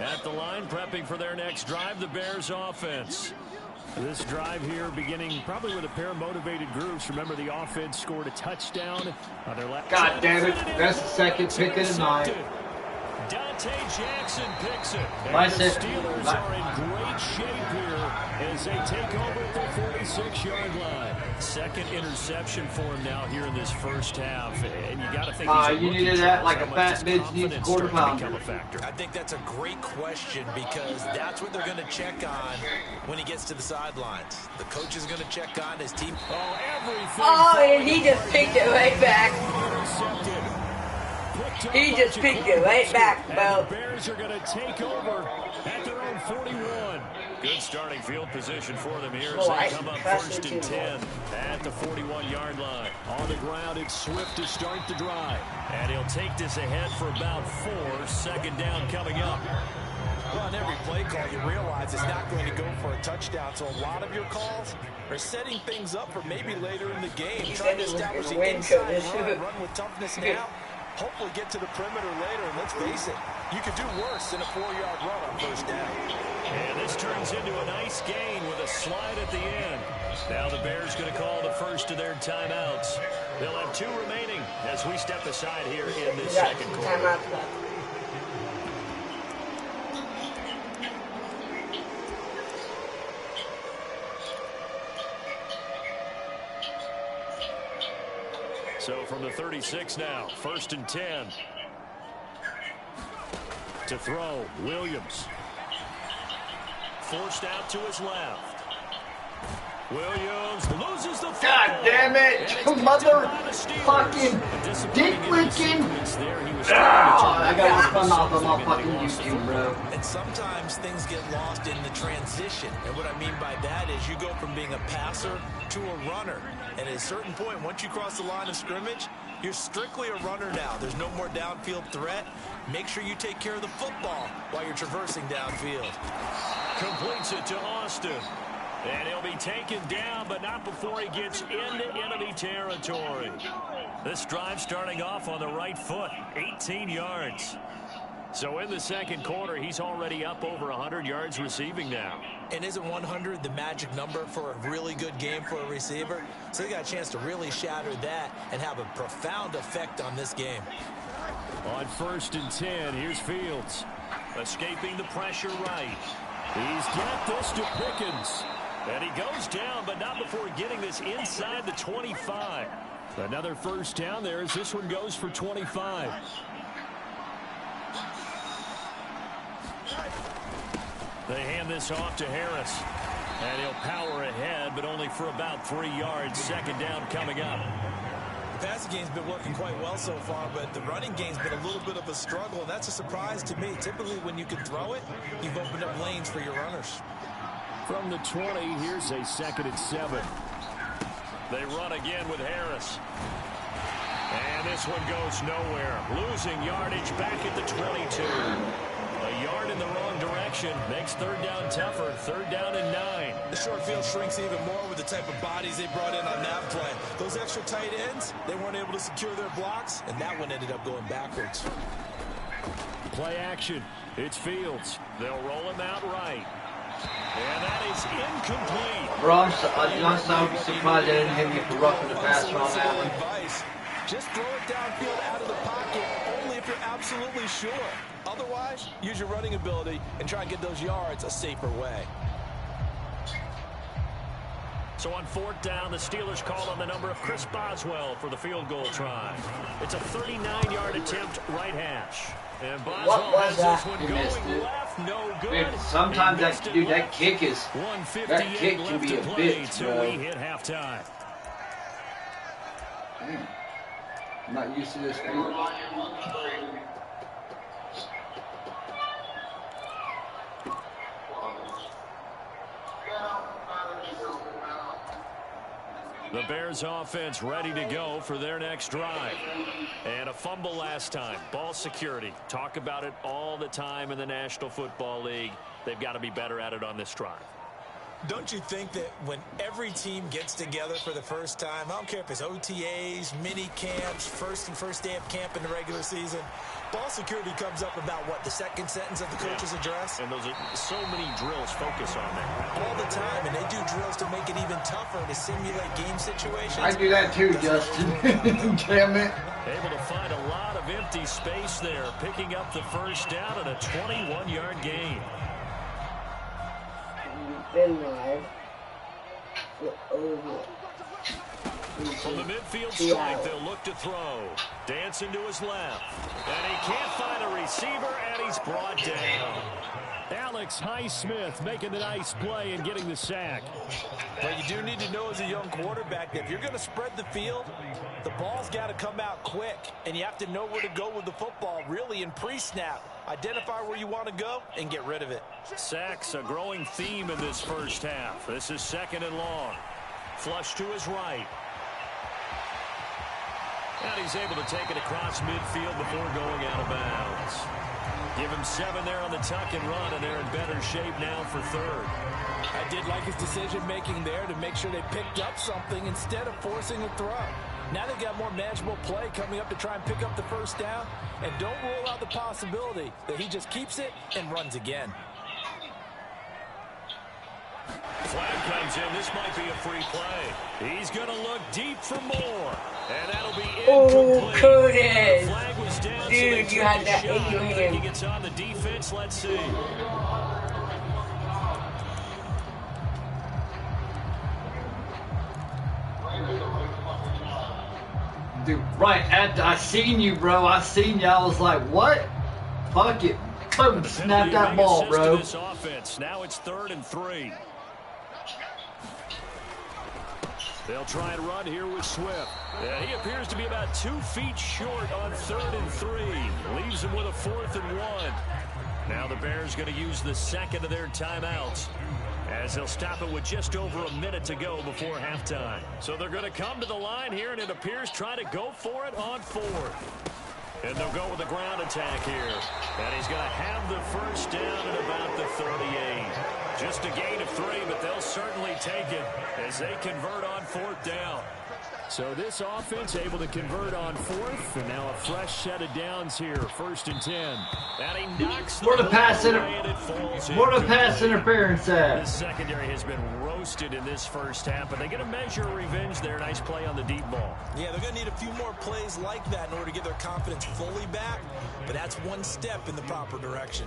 S1: At the line, prepping for their next drive, the Bears offense. This drive here beginning probably with a pair of motivated groups. Remember, the offense scored a touchdown on their left.
S2: God damn it. That's the second pick of the night.
S1: Dante Jackson picks it. And
S2: Nice
S1: the
S2: hit.
S1: Steelers are in great shape here as they take over at their 46-yard line. Second interception for him now here in this first half. And you got to think
S2: you needed that like a fat bitch needs a quarter pounder.
S4: I think that's a great question because that's what they're going to check on when he gets to the sidelines. The coach is going to check on his team.
S3: Oh, and he just picked it right back. He just picked it right back, bro.
S1: The Bears are going to take over at their own 41. Good starting field position for them here as they come up 1st and 10 at the 41-yard line. On the ground, it's Swift to start the drive. And he'll take this ahead for about 4. 2nd down coming up.
S4: Well, on every play call, you realize it's not going to go for a touchdown. So a lot of your calls are setting things up for maybe later in the game. Trying to establish the inside run with toughness now. Hopefully get to the perimeter later, and let's face it, you could do worse than a 4-yard run on 1st down.
S1: And this turns into a nice gain with a slide at the end. Now the Bears going to call the first of their timeouts. They'll have 2 remaining as we step aside here in this second quarter.
S3: Timeout left.
S1: So from the 36 now, 1st and 10. To throw, Williams. Forced out to his left. Williams loses the football.
S2: God damn it! Motherfucking dick licking! I got to come off of my fucking YouTube, bro.
S4: And sometimes things get lost in the transition. And what I mean by that is you go from being a passer to a runner. And at a certain point, once you cross the line of scrimmage, you're strictly a runner now. There's no more downfield threat. Make sure you take care of the football while you're traversing downfield.
S1: Completes it to Austin. And he'll be taken down, but not before he gets into enemy territory. This drive starting off on the right foot, 18 yards. So in the second quarter, he's already up over 100 yards receiving now.
S4: And isn't 100 the magic number for a really good game for a receiver? So they got a chance to really shatter that and have a profound effect on this game.
S1: On 1st and 10, here's Fields. Escaping the pressure right. He's got this to Pickens. And he goes down, but not before getting this inside the 25. Another 1st down there as this one goes for 25. They hand this off to Harris. And he'll power ahead, but only for about 3 yards. 2nd down coming up.
S4: The passing game's been working quite well so far, but the running game's been a little bit of a struggle, and that's a surprise to me. Typically, when you can throw it, you've opened up lanes for your runners.
S1: From the 20, here's a 2nd and 7. They run again with Harris. And this one goes nowhere. Losing yardage back at the 22. A yard in the wrong direction makes 3rd down tougher. 3rd down and 9.
S4: The short field shrinks even more with the type of bodies they brought in on that play. Those extra tight ends, they weren't able to secure their blocks, and that one ended up going backwards.
S1: Play action. It's Fields. They'll roll him out right. And that is incomplete.
S2: Bro, I'm so surprised they didn't hit me for roughing the passer on that one.
S4: Just throw it downfield out of the pocket only if you're absolutely sure. Otherwise, use your running ability and try and get those yards a safer way.
S1: So on 4th down, the Steelers call on the number of Chris Boswell for the field goal try. It's a 39-yard attempt right hash. And Boswell has this one going left, no good.
S2: Dude, sometimes that kick is, that kick can be a bitch, bro.
S1: We hit halftime.
S2: Damn. I'm not used to this thing.
S1: The Bears offense ready to go for their next drive. And a fumble last time. Ball security. Talk about it all the time in the National Football League. They've got to be better at it on this drive.
S4: Don't you think that when every team gets together for the first time, I don't care if it's OTAs, mini camps, first day of camp in the regular season, ball security comes up about what, the second sentence of the coach's address?
S1: And those are so many drills focus on that.
S4: All the time, and they do drills to make it even tougher to simulate game situations.
S2: I do that too, Justin. Damn it.
S1: Able to find a lot of empty space there, picking up the first down and a 21-yard gain.
S3: Been live. Over.
S1: From the midfield stripe, they'll look to throw. Dancing to his left. And he can't find a receiver, and he's brought down.
S7: Alex Highsmith making the nice play and getting the sack.
S4: But you do need to know as a young quarterback that if you're going to spread the field, the ball's got to come out quick, and you have to know where to go with the football, really in pre-snap. Identify where you want to go and get rid of it.
S1: Sacks, a growing theme in this first half. This is 2nd and long. Flush to his right. And he's able to take it across midfield before going out of bounds. Give him 7 there on the tuck and run, and they're in better shape now for 3rd.
S4: I did like his decision-making there to make sure they picked up something instead of forcing a throw. Now they've got more manageable play coming up to try and pick up the first down, and don't rule out the possibility that he just keeps it and runs again.
S1: Flag comes in. This might be a free play. He's going to look deep for more. And that'll be incomplete.
S3: Oh, Curtis.
S1: The flag was down,
S3: Dude,
S1: so
S3: you had that in your
S1: I think
S3: hand.
S1: he gets on the defense. Let's see.
S2: Dude, right after I seen you, bro. I seen you. I was like, what? Fuck it. Boom, snap that ball, bro.
S1: This offense. Now it's 3rd and 3. They'll try and run here with Swift. Yeah, he appears to be about 2 feet short on 3rd and 3. Leaves him with a 4th and 1. Now the Bears going to use the second of their timeouts, as they'll stop it with just over a minute to go before halftime. So they're going to come to the line here, and it appears try to go for it on 4th. And they'll go with a ground attack here. And he's going to have the first down at about the 38. Just a gain of 3, but they'll certainly take it as they convert on 4th down.
S7: So this offense able to convert on 4th, and now a fresh set of downs here, 1st and 10.
S1: And he knocks
S2: Where the pass interference
S1: The
S2: at?
S1: secondary has been roasted in this first half, but they get a measure of revenge there. Nice play on the deep ball.
S4: Yeah, they're going to need a few more plays like that in order to get their confidence fully back, but that's one step in the proper direction.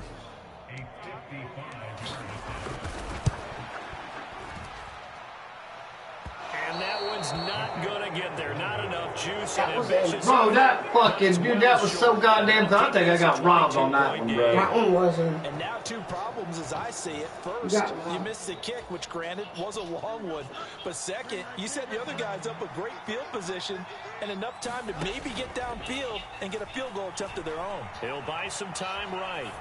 S1: And that one's not going to get there. Not enough juice.
S3: That was it.
S2: Bro, that fucking, dude, that was so goddamn good. I think I got robbed on that one, bro.
S3: That one wasn't.
S4: And now 2 problems as I see it. First, you missed the kick, which granted was a long one. But second, you set the other guys up a great field position and enough time to maybe get downfield and get a field goal attempt of their own.
S1: He'll buy some time right.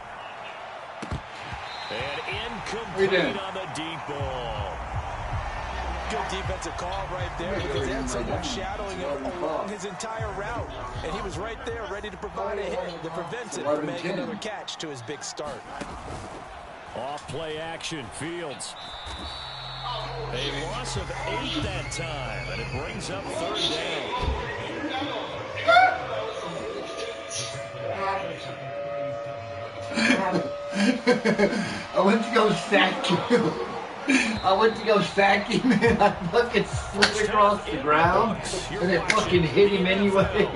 S1: And incomplete on the deep ball.
S4: Good defensive call right there because they had someone shadowing him along his entire route. And he was right there ready to provide a hit that prevents it from making another catch to his big start.
S7: Off play action, Fields.
S1: A loss of 8 that time, and it brings up 3rd down.
S2: I went to go sack you. I went to go sack him and I fucking slipped across the ground and it fucking hit him anyway.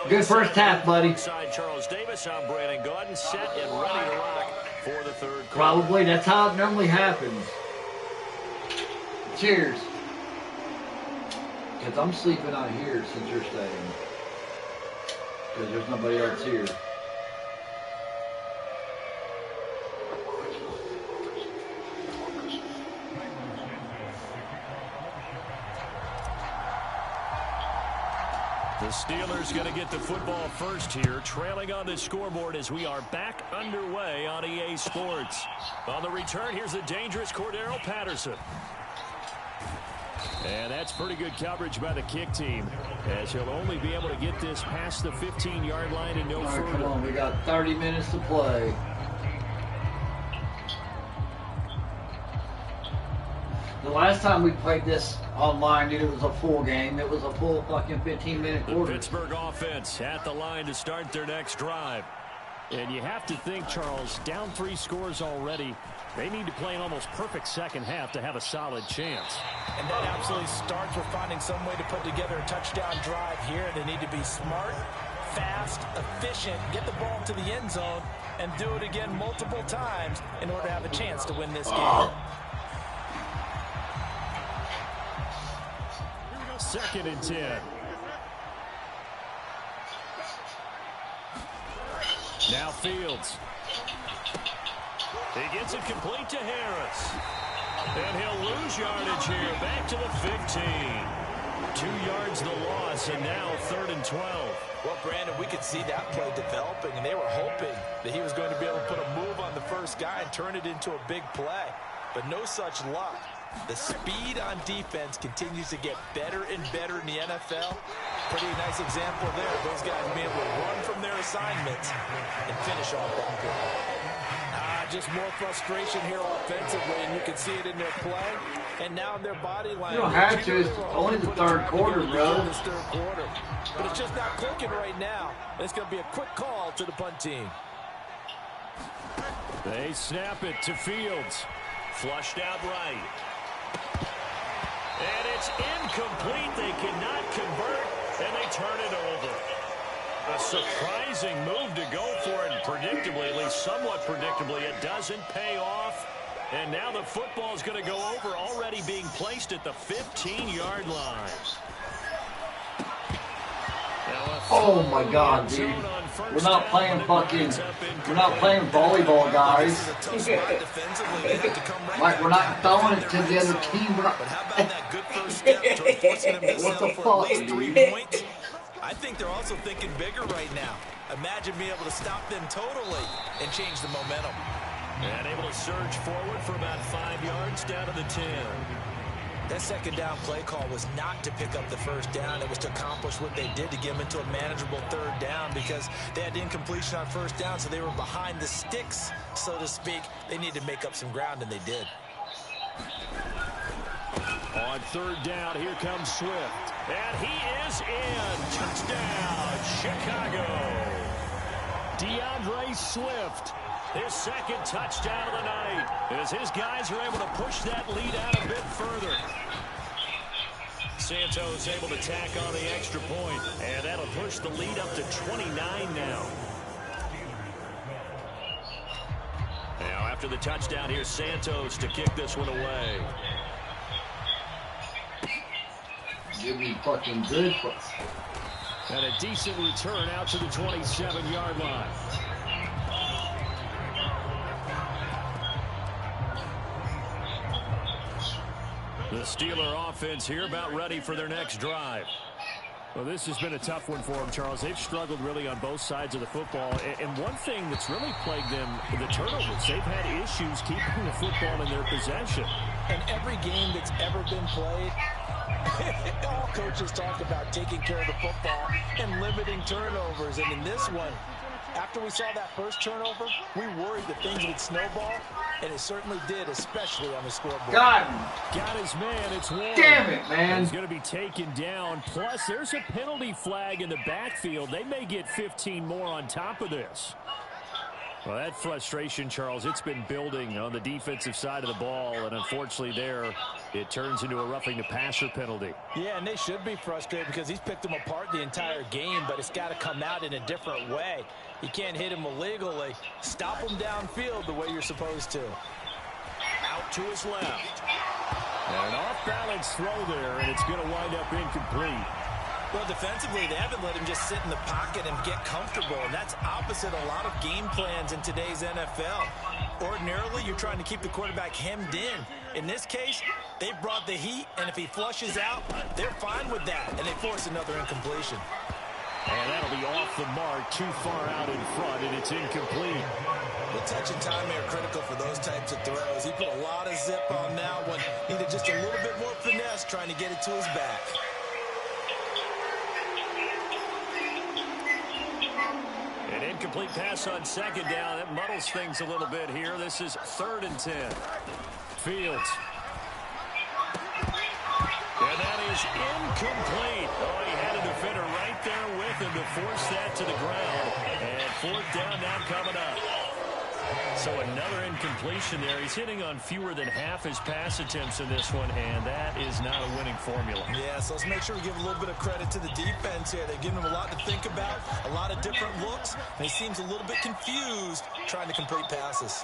S2: Good first half, buddy.
S1: Charles Davis, I'm Brandon Gaudin, set and ready to rock for the third quarter.
S2: Probably. That's how it normally happens. Cheers. Because I'm sleeping out here since you're staying. Because there's nobody else here.
S1: The Steelers going to get the football first here, trailing on the scoreboard as we are back underway on EA Sports. On the return, here's the dangerous Cordero Patterson. And that's pretty good coverage by the kick team, as he'll only be able to get this past the 15-yard line and no further.
S2: Come on, we got 30 minutes to play. The last time we played this online, dude, it was a full game. It was a full fucking 15-minute quarter.
S1: The Pittsburgh offense at the line to start their next drive.
S7: And you have to think, Charles, down 3 scores already. They need to play an almost perfect second half to have a solid chance.
S4: And that absolutely starts with finding some way to put together a touchdown drive here. They need to be smart, fast, efficient, get the ball to the end zone, and do it again multiple times in order to have a chance to win this game.
S7: Second and 10.
S1: Now Fields. He gets it complete to Harris. And he'll lose yardage here. Back to the 15. 2 yards the loss, and now 3rd and 12.
S4: Well, Brandon, we could see that play developing, and they were hoping that he was going to be able to put a move on the first guy and turn it into a big play. But no such luck. The speed on defense continues to get better and better in the NFL. Pretty nice example there. Those guys being able to run from their assignments and finish off that play. Just more frustration here offensively, and you can see it in their play and now in their body language.
S2: You don't have to. It's only the third quarter, bro.
S4: It's third quarter. But it's just not clicking right now. It's going to be a quick call to the punt team.
S1: They snap it to Fields. Flushed out right. And it's incomplete. They cannot convert, and they turn it over. A surprising move to go for it, and predictably, at least somewhat predictably, it doesn't pay off. And now the football is going to go over, already being placed at the 15-yard line.
S2: Oh my God, dude. We're not playing volleyball, guys. Like, we're not throwing it to the other team. We're not... What the fuck, dude?
S4: I think they're also thinking bigger right now. Imagine being able to stop them totally and change the momentum.
S1: And able to surge forward for about 5 yards down to the 10.
S4: That second down play call was not to pick up the first down. It was to accomplish what they did to get them into a manageable third down because they had incompletion on first down, so they were behind the sticks, so to speak. They needed to make up some ground, and they did.
S1: On third down, here comes Swift. And he is in. Touchdown, Chicago. DeAndre Swift. His second touchdown of the night, as his guys are able to push that lead out a bit further. Santos able to tack on the extra point, and that'll push the lead up to 29 now. Now after the touchdown, here's Santos to kick this one away.
S2: Give me fucking good.
S7: And a decent return out to the 27-yard line.
S1: The Steeler offense here about ready for their next drive.
S7: Well, this has been a tough one for them, Charles. They've struggled really on both sides of the football. And one thing that's really plagued them, the turnovers. They've had issues keeping the football in their possession.
S4: In every game that's ever been played, all coaches talk about taking care of the football and limiting turnovers. And in this one, after we saw that first turnover, we worried that things would snowball, and it certainly did, especially on the scoreboard.
S2: Got
S7: his man. It's Warren.
S2: Damn it, man.
S7: He's going to be taken down. Plus, there's a penalty flag in the backfield. They may get 15 more on top of this. Well, that frustration, Charles, it's been building on the defensive side of the ball, and unfortunately there it turns into a roughing the passer penalty.
S4: Yeah, and they should be frustrated because he's picked them apart the entire game, but it's got to come out in a different way. You can't hit him illegally. Stop him downfield the way you're supposed to.
S1: Out to his left.
S7: And an off-balance throw there, and it's going to wind up incomplete.
S4: Well, defensively, they haven't let him just sit in the pocket and get comfortable, and that's opposite a lot of game plans in today's NFL. Ordinarily, you're trying to keep the quarterback hemmed in. In this case, they brought the heat, and if he flushes out, they're fine with that, and they force another incompletion.
S7: And that'll be off the mark, too far out in front, and it's incomplete.
S4: The touch and timing are critical for those types of throws. He put a lot of zip on that one. Needed just a little bit more finesse trying to get it to his back.
S1: An incomplete pass on second down. That muddles things a little bit here. This is 3rd and 10.
S7: Fields.
S1: And that is incomplete. Oh, he had a defender right there with him to force that to the ground. And 4th down now coming up. So another incompletion there. He's hitting on fewer than half his pass attempts in this one, and that is not a winning formula.
S4: Yeah, so let's make sure we give a little bit of credit to the defense here. They've given him a lot to think about, a lot of different looks, and he seems a little bit confused trying to complete passes.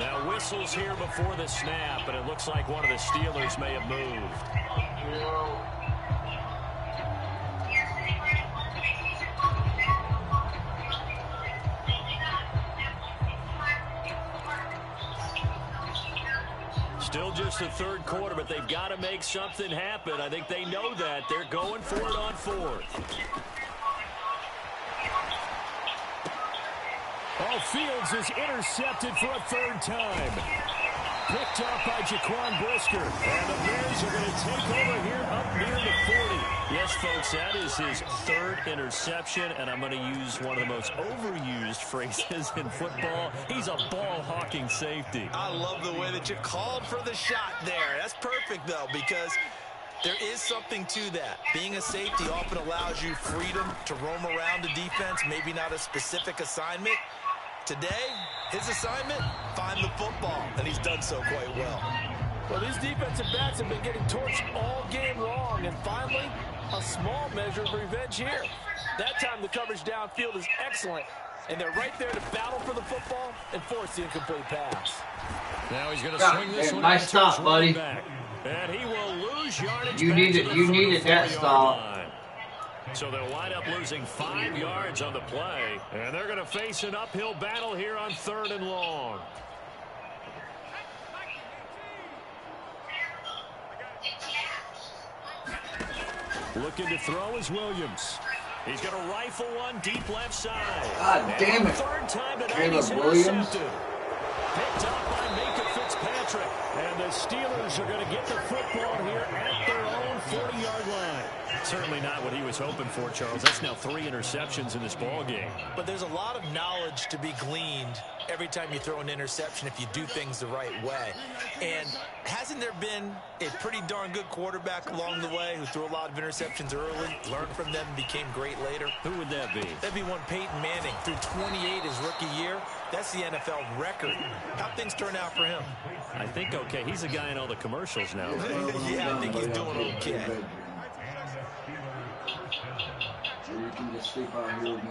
S1: Now whistles here before the snap, and it looks like one of the Steelers may have moved. Still just the 3rd quarter, but they've got to make something happen. I think they know that. They're going for it on 4th.
S7: Oh, Fields is intercepted for a 3rd time. Picked up by Jaquan Brisker.
S1: And the Bears are going to take over here up near the 40. Yes, folks, that is his 3rd interception, and I'm going to use one of the most overused phrases in football. He's a ball-hawking safety.
S4: I love the way that you called for the shot there. That's perfect, though, because there is something to that. Being a safety often allows you freedom to roam around the defense, maybe not a specific assignment. Today, his assignment, find the football, and he's done so quite well.
S8: Well, these defensive backs have been getting torched all game long, and finally, a small measure of revenge here. That time, the coverage downfield is excellent, and they're right there to battle for the football and force the incomplete pass.
S1: Now he's going to swing this one.
S2: Nice stop, buddy.
S1: And he will lose yardage.
S2: You needed that stop.
S1: So they'll wind up losing 5 yards on the play. And they're going to face an uphill battle here on 3rd and long. Looking to throw is Williams. He's going to rifle one deep left side.
S2: God damn it.
S1: 3rd time tonight
S2: Caleb
S1: he's
S2: Williams.
S1: intercepted. Picked up by Minka Fitzpatrick. And the Steelers are going to get the football here at their own 40-yard line. Certainly not what he was hoping for, Charles. That's now 3 interceptions in this ball game.
S4: But there's a lot of knowledge to be gleaned every time you throw an interception if you do things the right way. And hasn't there been a pretty darn good quarterback along the way who threw a lot of interceptions early, learned from them, and became great later?
S1: Who would that be?
S4: That'd be one Peyton Manning. Threw 28 his rookie year. That's the NFL record. How'd things turn out for him?
S1: I think okay. He's a guy in all the commercials now.
S4: Yeah, I think he's doing okay.
S2: You can just sleep out here with me.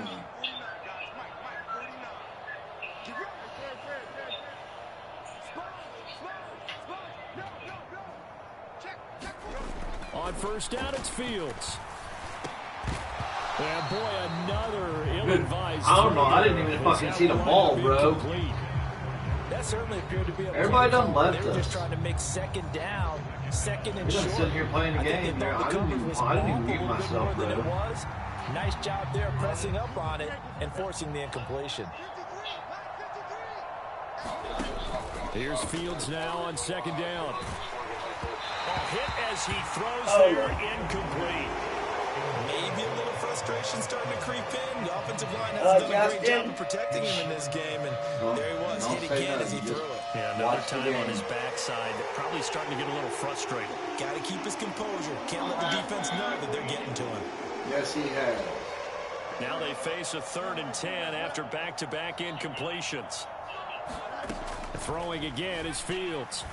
S7: On 1st down, it's Fields. And boy, another ill-advised.
S2: I don't know. I didn't even fucking see the ball, bro.
S8: That certainly appeared to be a
S2: Everybody done left
S8: They were just
S2: us.
S8: trying to make second down, second and
S2: We
S8: short.
S2: done sitting here playing the
S8: I think
S2: game,
S8: they
S2: man.
S8: thought
S2: I
S8: the
S2: didn't
S8: coverage
S2: even
S8: was
S2: mute
S8: off a little bit
S2: myself,
S8: more than it
S2: bro.
S8: was. Nice job there pressing up on it and forcing the incompletion.
S7: Here's Fields now on 2nd down.
S1: A hit as he throws there, incomplete.
S4: Maybe a little frustration starting to creep in. The offensive line has done a great job of protecting him in this game, and there he was, hit again as he threw it.
S1: Yeah, another time on his backside, probably starting to get a little frustrated.
S4: Got to keep his composure. Can't let the defense know that they're getting to him.
S2: Yes, he has.
S1: Now they face a 3rd and 10 after back-to-back incompletions.
S7: Throwing again is Fields.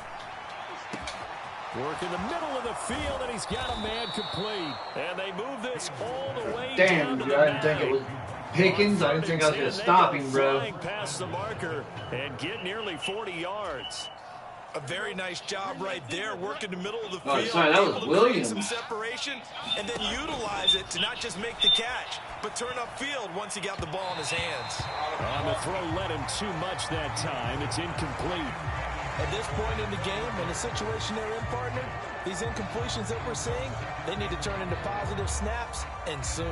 S7: Work in the middle of the field, and he's got a man complete.
S1: And they move this all the way
S2: Damn,
S1: down to
S2: dude,
S1: the
S2: I didn't think it was Pickens. I didn't think I was going to stop him, bro.
S1: Past the marker and get nearly 40 yards.
S4: A very nice job right there, working the middle of the
S2: Oh,
S4: field.
S2: sorry, that was Williams.
S4: Some separation, and then utilize it to not just make the catch, but turn upfield once he got the ball in his hands.
S7: On the throw led him too much that time. It's incomplete.
S8: At this point in the game, in the situation they're in, partner, these incompletions that we're seeing, they need to turn into positive snaps, and soon.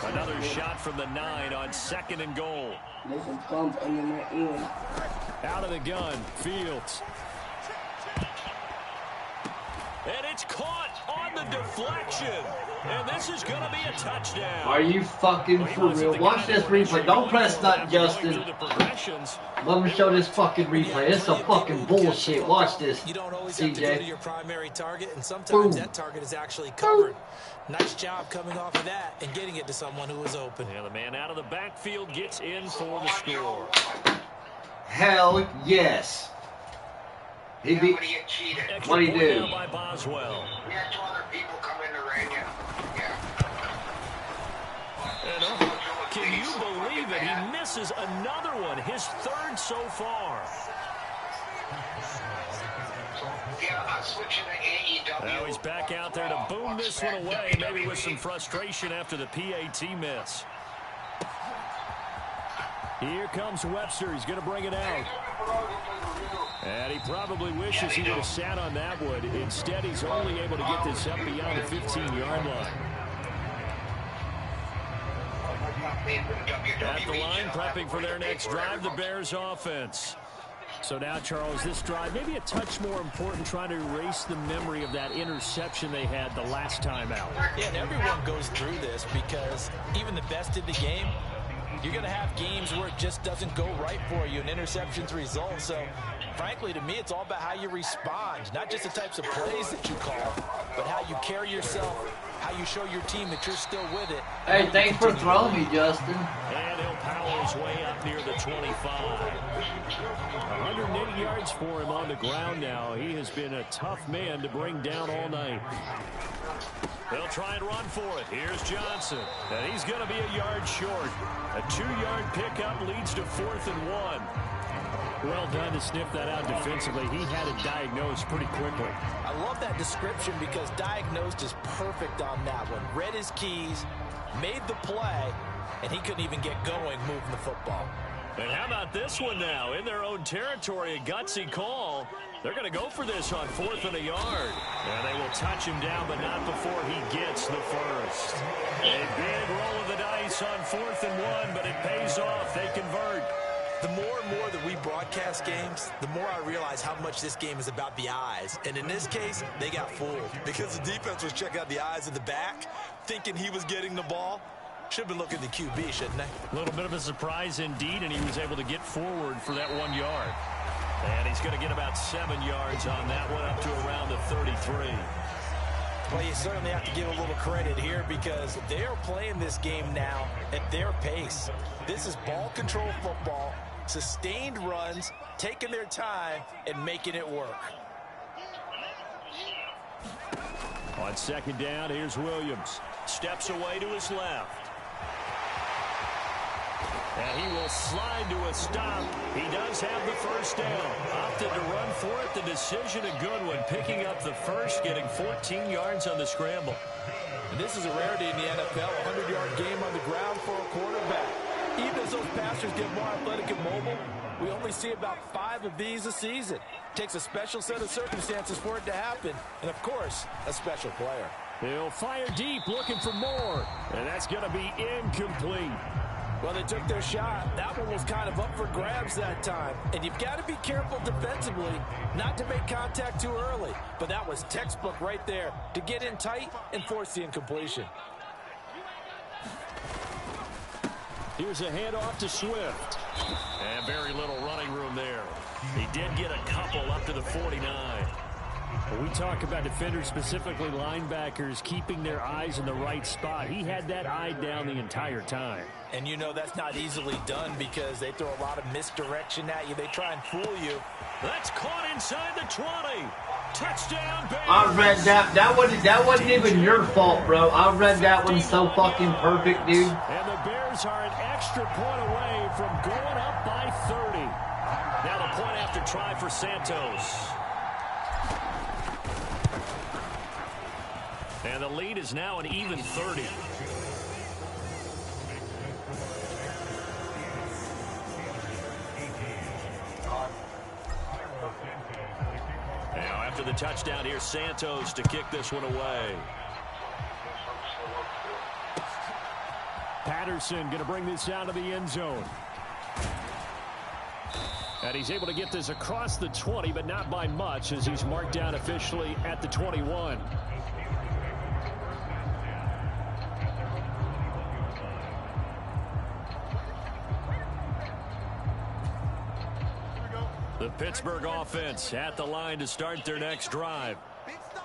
S1: Another shot from the 9 on 2nd and goal.
S3: There's a bump under my ear.
S7: Out of the gun, Fields.
S1: And it's caught on the deflection. And this is going to be a touchdown.
S2: Are you fucking for real? Watch this replay. Don't press that, Justin. Let me show this fucking replay. It's a fucking bullshit. Watch this,
S4: You don't always have to go to
S2: CJ.
S4: your primary target, and sometimes
S2: Boom.
S4: that target is actually covered. Nice job coming off of that and getting it to someone who was open.
S1: And the man out of the backfield gets in for the score.
S2: Hell yes. He beat. What'd he do?
S1: Now by Boswell.
S5: We had 2 other people come in the ring.
S1: And, can you believe it? He misses another one, his 3rd so far. Now he's back out there to boom this one away, maybe with some frustration after the PAT miss.
S7: Here comes Webster. He's going to bring it out. And he probably wishes he would have sat on that one. Instead, he's only able to get this up beyond the 15-yard line.
S1: At the line, prepping for their next drive, the Bears offense.
S7: So now, Charles, this drive maybe a touch more important, trying to erase the memory of that interception they had the last time out.
S8: Yeah, and everyone goes through this because even the best in the game, you're going to have games where it just doesn't go right for you and interceptions result. So, frankly, to me, it's all about how you respond, not just the types of plays that you call, but how you carry yourself, how you show your team that you're still with it.
S2: Hey, thanks for throwing me, Justin.
S1: And he'll power his way up near the 25.
S7: 180 yards for him on the ground now. He has been a tough man to bring down all night.
S1: They'll try and run for it. Here's Johnson. And he's going to be a yard short. A 2-yard pickup leads to 4th and 1.
S7: Well done to sniff that out defensively. He had it diagnosed pretty quickly.
S8: I love that description because diagnosed is perfect on that one. Read his keys, made the play, and he couldn't even get going moving the football.
S1: And how about this one now? In their own territory, a gutsy call. They're going to go for this on 4th and a yard. And they will touch him down, but not before he gets the first. A big roll of the dice on 4th and 1, but it pays off. They convert.
S4: The more and more that we broadcast games, the more I realize how much this game is about the eyes. And in this case, they got fooled because the defense was checking out the eyes of the back, thinking he was getting the ball. Should have been looking at the QB, shouldn't they?
S1: A little bit of a surprise indeed, and he was able to get forward for that 1 yard. And he's going to get about 7 yards on that one, up to around the 33.
S8: Well, you certainly have to give a little credit here because they are playing this game now at their pace. This is ball control football, sustained runs, taking their time, and making it work.
S7: On 2nd down, here's Williams.
S1: Steps away to his left. And he will slide to a stop. He does have the first down. Opted to run for it. The decision a good one. Picking up the first, getting 14 yards on the scramble.
S8: And this is a rarity in the NFL, a 100-yard game on the ground for a quarterback. Even as those passers get more athletic and mobile, we only see about 5 of these a season. It takes a special set of circumstances for it to happen, and, of course, a special player.
S7: He'll fire deep, looking for more. And that's going to be incomplete.
S8: Well, they took their shot. That one was kind of up for grabs that time. And you've got to be careful defensively not to make contact too early. But that was textbook right there to get in tight and force the incompletion.
S7: Here's a handoff to Swift.
S1: And very little running room there. He did get a couple up to the 49.
S7: When we talk about defenders, specifically linebackers, keeping their eyes in the right spot. He had that eye down the entire time.
S8: And you know that's not easily done because they throw a lot of misdirection at you. They try and fool you.
S1: That's caught inside the 20. Touchdown, Bears.
S2: I read that. That wasn't even your fault, bro. I read that one so fucking perfect, dude.
S7: And the Bears are an extra point away from going up by 30.
S1: Now the point after try for Santos. And the lead is now an even 30. Now after the touchdown, here's Santos to kick this one away.
S7: Patterson going to bring this down to the end zone. And he's able to get this across the 20, but not by much as he's marked down officially at the 21.
S1: The Pittsburgh offense at the line to start their next drive.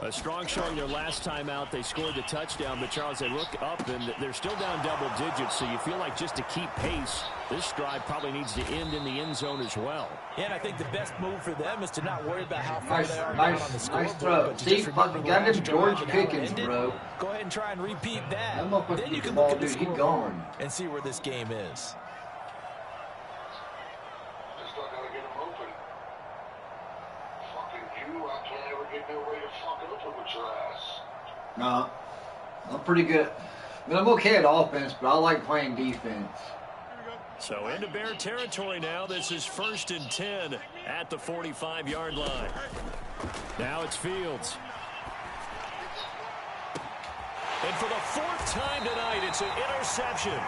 S7: A strong showing their last time out. They scored the touchdown, but Charles, they look up and they're still down double digits, so you feel like just to keep pace, this drive probably needs to end in the end zone as well.
S8: Yeah, and I think the best move for them is to not worry about how far they are down on the scoreboard.
S2: Nice throw. See, fucking got him George Pickens, bro.
S8: Go ahead and try and repeat that.
S2: Then you can look at the scoreboard
S8: and see where this game is.
S2: No, I'm pretty good. I mean, I'm okay at offense, but I like playing defense.
S1: So into Bear territory now. This is 1st and 10 at the 45-yard line.
S7: Now it's Fields.
S1: And for the 4th time tonight, it's an interception.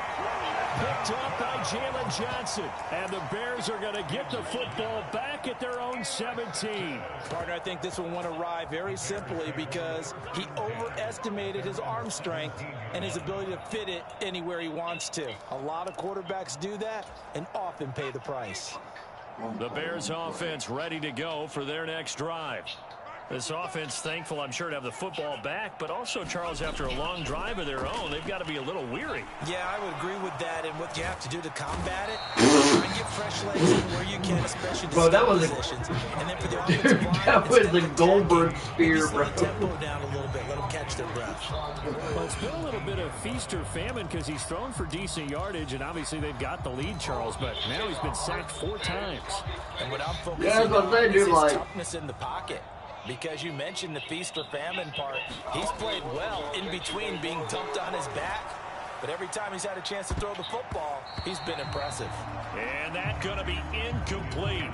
S7: Picked up by Jalen Johnson. And the Bears are going to get the football back at their own 17.
S8: Partner, I think this one went awry very simply because he overestimated his arm strength and his ability to fit it anywhere he wants to. A lot of quarterbacks do that and often pay the price.
S1: The Bears offense ready to go for their next drive. This offense thankful, I'm sure, to have the football back, but also, Charles, after a long drive of their own, they've got to be a little weary.
S8: Yeah, I would agree with that, and what you have to do to combat it, try and get fresh legs in where you can, especially to positions. And then for the offensive line,
S2: that was the Goldberg spear, bro.
S8: Tempo down a little bit, let them catch their breath.
S7: Well, it's been a little bit of feast or famine because he's thrown for decent yardage, and obviously they've got the lead, Charles, but now he's been sacked 4 times.
S8: And what I'm focusing on is his toughness in the pocket. Because you mentioned the feast or famine part. He's played well in between being dumped on his back. But every time he's had a chance to throw the football, he's been impressive.
S1: And that's going to be incomplete.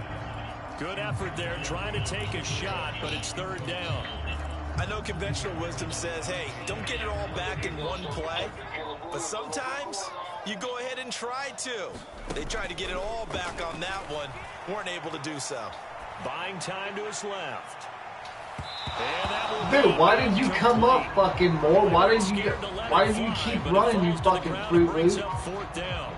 S1: Good effort there trying to take a shot, but it's 3rd down.
S8: I know conventional wisdom says, hey, don't get it all back in one play. But sometimes you go ahead and try to. They tried to get it all back on that one. Weren't able to do so.
S1: Buying time to his left.
S2: Dude, why did you come up fucking more? Why did you keep running, you fucking Fruit Loop?
S1: 4th down.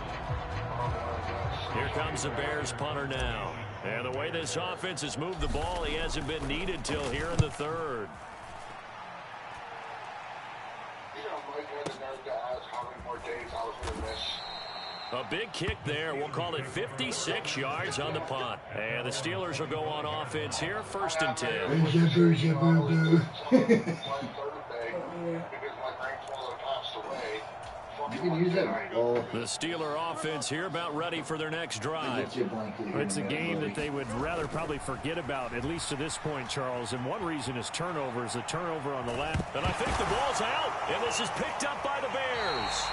S1: Here comes the Bears punter now. And the way this offense has moved the ball, he hasn't been needed till here in the 3rd. A big kick there. We'll call it 56 yards on the punt. And the Steelers will go on offense here, 1st and 10.
S2: You can use that ball.
S1: The Steeler offense here about ready for their next drive.
S7: It's a game that they would rather probably forget about, at least to this point, Charles. And one reason is turnovers. A turnover on the left.
S1: And I think the ball's out. And this is picked up by the Bears.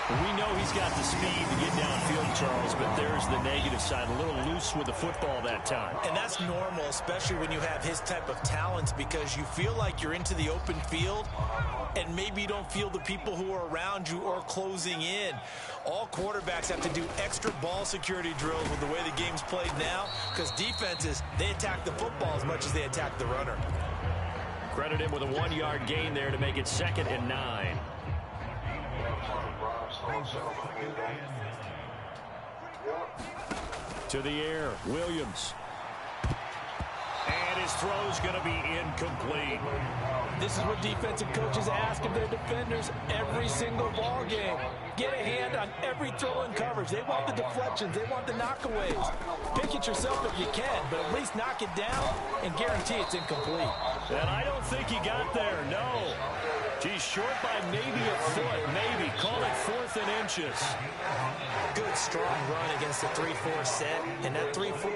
S1: We know he's got the speed to get downfield, Charles, but there's the negative side. A little loose with the football that time.
S8: And that's normal, especially when you have his type of talents, because you feel like you're into the open field, and maybe you don't feel the people who are around you or closing in. All quarterbacks have to do extra ball security drills with the way the game's played now, because defenses, they attack the football as much as they attack the runner.
S1: Credit him with a 1-yard gain there to make it 2nd and 9.
S7: To the air, Williams.
S1: And his throw's going to be incomplete.
S8: This is what defensive coaches ask of their defenders every single ball game. Get a hand on every throw in coverage. They want the deflections. They want the knockaways. Pick it yourself if you can, but at least knock it down and guarantee it's incomplete.
S1: And I don't think he got there, no. He's short by maybe a foot, maybe. Call it 4th and inches.
S4: Good, strong run against the 3-4 set. And that 3-4,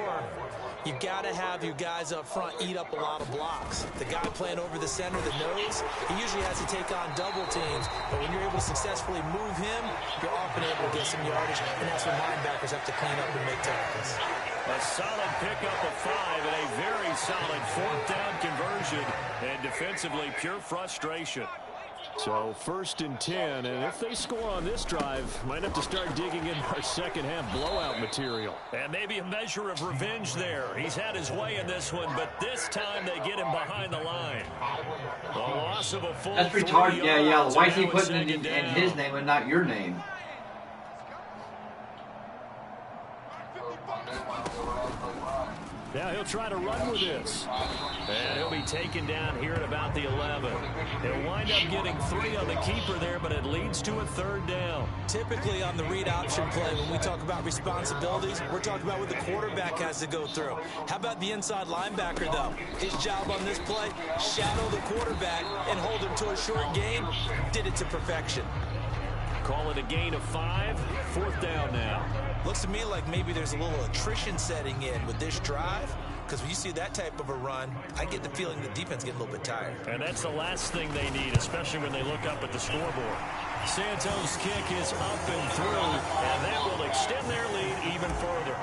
S4: you've got to have your guys up front eat up a lot of blocks. The guy playing over the center, the nose, he usually has to take on double teams. But when you're able to successfully move him, you're often able to get some yardage. And that's when linebackers have to clean up and make tackles.
S1: A solid pickup of 5 and a very solid 4th down conversion. And defensively, pure frustration.
S7: So 1st and 10, and if they score on this drive, might have to start digging in our second half blowout material.
S1: And maybe a measure of revenge there. He's had his way in this one, but this time they get him behind the line. The loss of a full
S2: That's retarded. Yeah. Why is he putting it in his name and not your name?
S7: Now he'll try to run with this.
S1: And he'll be taken down here at about the 11. He'll wind up getting 3 on the keeper there, but it leads to a 3rd down.
S4: Typically on the read option play, when we talk about responsibilities, we're talking about what the quarterback has to go through. How about the inside linebacker, though? His job on this play, shadow the quarterback and hold him to a short gain. Did it to perfection.
S1: Call it a gain of 5. 4th down now.
S4: Looks to me like maybe there's a little attrition setting in with this drive, because when you see that type of a run, I get the feeling the defense getting a little bit tired.
S1: And that's the last thing they need, especially when they look up at the scoreboard. Santos' kick is up and through, and that will extend their lead even further.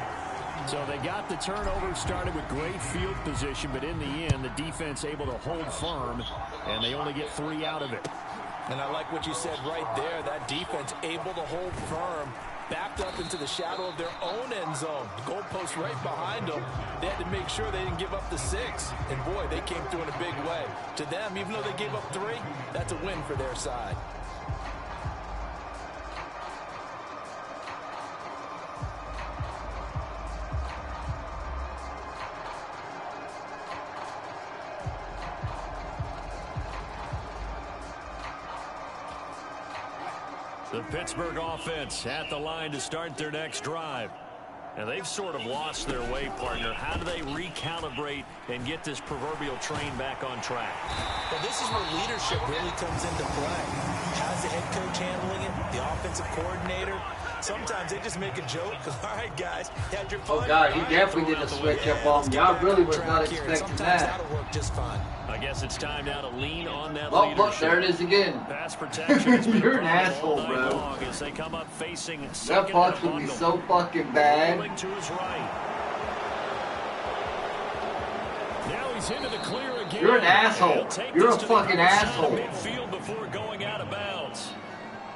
S7: So they got the turnover started with great field position, but in the end, the defense able to hold firm, and they only get 3 out of it.
S8: And I like what you said right there. That defense able to hold firm, backed up into the shadow of their own end zone. The goalpost right behind them. They had to make sure they didn't give up the 6. And, boy, they came through in a big way. To them, even though they gave up 3, that's a win for their side.
S1: The Pittsburgh offense at the line to start their next drive. And they've sort of lost their way, partner. How do they recalibrate and get this proverbial train back on track?
S4: Well, this is where leadership really comes into play. How's the head coach handling it? The offensive coordinator? Sometimes they just make a joke. All right, guys, had your fun.
S2: Oh, God, he definitely did a switch up on me. I really was not expecting that.
S4: That'll work just fine.
S1: I guess it's time now to lean on that
S2: Oh,
S1: leadership.
S2: look, there it is again.
S1: Pass protection has been
S2: You're
S1: a
S2: an
S1: problem
S2: asshole,
S1: all night
S2: bro.
S1: long as they come up facing
S2: That
S1: second
S2: punch
S1: and a
S2: would be
S1: bundle.
S2: so fucking bad.
S1: Rolling to his right. Now he's into the clear again.
S2: You're an asshole.
S1: He'll take
S2: You're
S1: this
S2: a
S1: to the
S2: fucking
S1: other side of
S2: asshole.
S1: midfield before going out of bounds.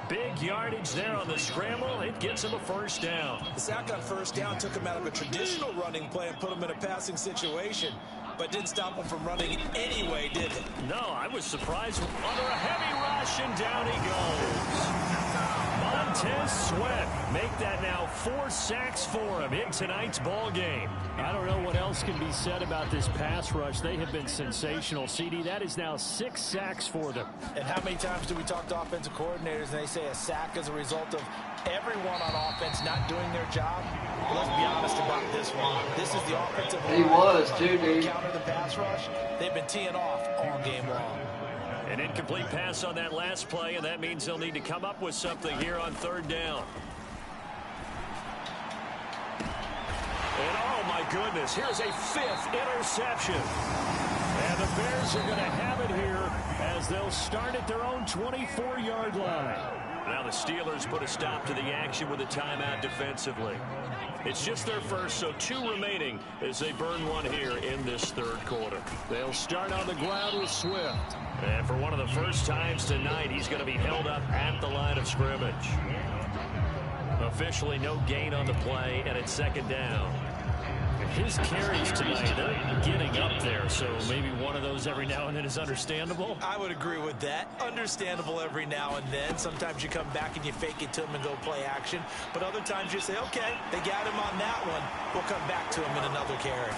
S1: Big yardage there on the scramble. It gets him a 1st down.
S4: The sack on 1st down took him out of a traditional running play and put him in a passing situation, but didn't stop him from running anyway, did it?
S1: No, I was surprised. Under a heavy rush, and down he goes. Montez Sweat make that now 4 sacks for him in tonight's ball game.
S7: I don't know what else can be said about this pass rush. They have been sensational. CD, that is now 6 sacks for them.
S8: And how many times do we talk to offensive coordinators and they say a sack as a result of everyone on offense not doing their job? Well, let's be honest about this one. This is the offensive line.
S2: He was, too, dude.
S8: Counter the pass rush. They've been teeing off all game long.
S1: An incomplete pass on that last play, and that means they'll need to come up with something here on 3rd down. And oh my goodness, here's a 5th interception. And the Bears are going to have it here as they'll start at their own 24-yard line. Now the Steelers put a stop to the action with a timeout defensively. It's just their first, so 2 remaining as they burn 1 here in this 3rd quarter.
S7: They'll start on the ground with Swift.
S1: And for one of the first times tonight, he's going to be held up at the line of scrimmage. Officially no gain on the play, and it's 2nd down.
S7: His carries tonight, they're getting up there, so maybe one of those every now and then is understandable.
S4: I would agree with that. Understandable every now and then. Sometimes you come back and you fake it to him and go play action. But other times you say, okay, they got him on that one. We'll come back to him in another carry.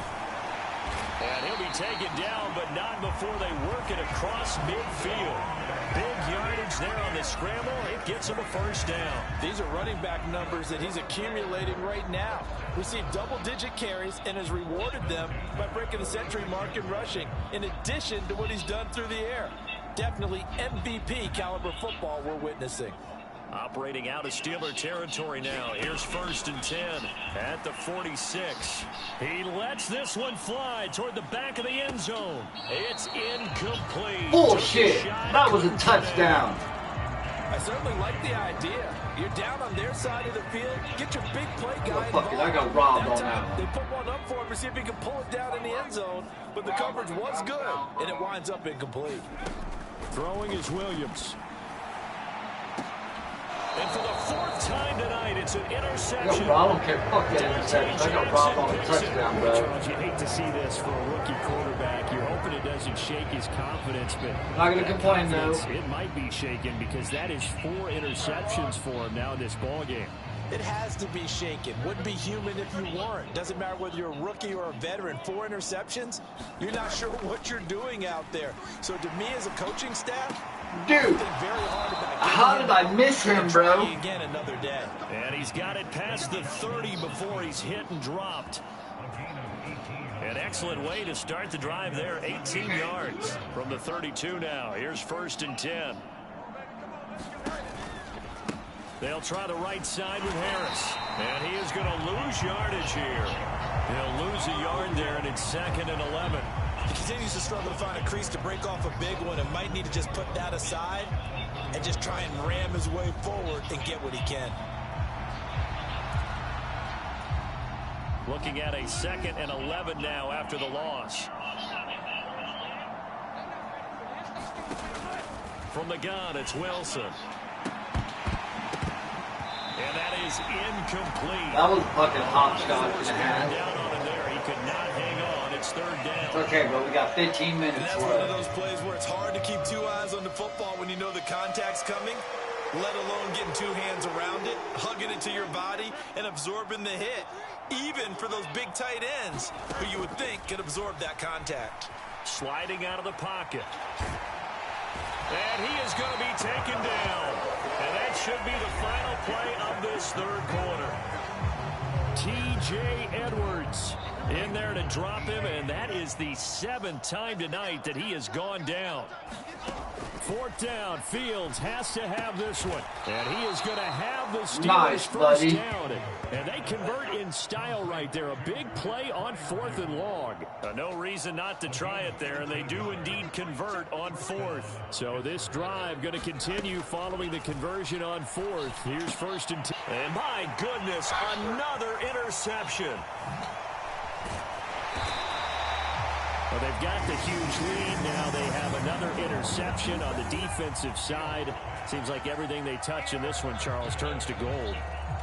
S7: And he'll be taken down, but not before they work it across midfield. Big yardage there on the scramble. It gets him a first down.
S8: These are running back numbers that he's accumulating right now. Received double-digit carries and has rewarded them by breaking the century mark in rushing, in addition to what he's done through the air. Definitely MVP caliber football we're witnessing.
S7: Operating out of Steeler territory now. Here's 1st and 10 at the 46. He lets this one fly toward the back of the end zone. It's incomplete.
S2: Bullshit. That was a touchdown.
S8: I certainly like the idea. You're down on their side of the field. Get your big play guy
S2: Fuck it,
S8: involved.
S2: I got robbed
S8: That
S2: on
S8: time,
S2: that one.
S8: they put one up for him to see if he can pull it down in the end zone, but the coverage was good, and it winds up incomplete.
S7: Throwing is Williams. And for the 4th time tonight, it's an interception.
S2: I don't care. Fuck that interception. I got robbed on a touchdown, bro.
S7: Charles, you hate to see this for a rookie quarterback. You're hoping it doesn't shake his confidence, but
S2: Not going to complain, though.
S7: it might be shaken because that is 4 interceptions for him now in this ball game.
S4: It has to be shaken. Wouldn't be human if you weren't. Doesn't matter whether you're a rookie or a veteran. 4 interceptions, you're not sure what you're doing out there. So to me as a coaching staff,
S2: Dude,
S4: think very hard about
S2: how did I miss him, bro?
S4: Again another day.
S7: And he's got it past the 30 before he's hit and dropped. An excellent way to start the drive there. 18 yards from the 32 now. Here's 1st and 10. They'll try the right side with Harris. And he is going to lose yardage here. He'll lose a yard there, and it's 2nd and 11.
S4: He continues to struggle to find a crease to break off a big one and might need to just put that aside and just try and ram his way forward and get what he can.
S7: Looking at a 2nd and 11 now after the loss. From the gun, it's Wilson. And that is incomplete.
S2: That was fucking hopscotch and a half.
S7: Down on him there. He could not hang on. It's 3rd down.
S2: It's okay, bro. We got 15
S4: And
S2: minutes
S4: that's one of
S2: left.
S4: those plays where it's hard to keep 2 eyes on the football when you know the contact's coming, let alone getting 2 hands around it, hugging it to your body, and absorbing the hit, even for those big tight ends who you would think could absorb that contact.
S7: Sliding out of the pocket. And he is going to be taken down. And that should be the final play of this 3rd quarter. T.J. Edwards in there to drop him, and that is the 7th time tonight that he has gone down. 4th down. Fields has to have this one. And he is going to have the Steelers
S2: Nice,
S7: first
S2: buddy.
S7: down. And they convert in style right there. A big play on 4th and long. No reason not to try it there, and they do indeed convert on 4th. So this drive going to continue following the conversion on 4th. Here's 1st and 10. And my goodness, another interception. Well, they've got the huge lead now. They have another interception on the defensive side. Seems like everything they touch in this one, Charles, turns to gold.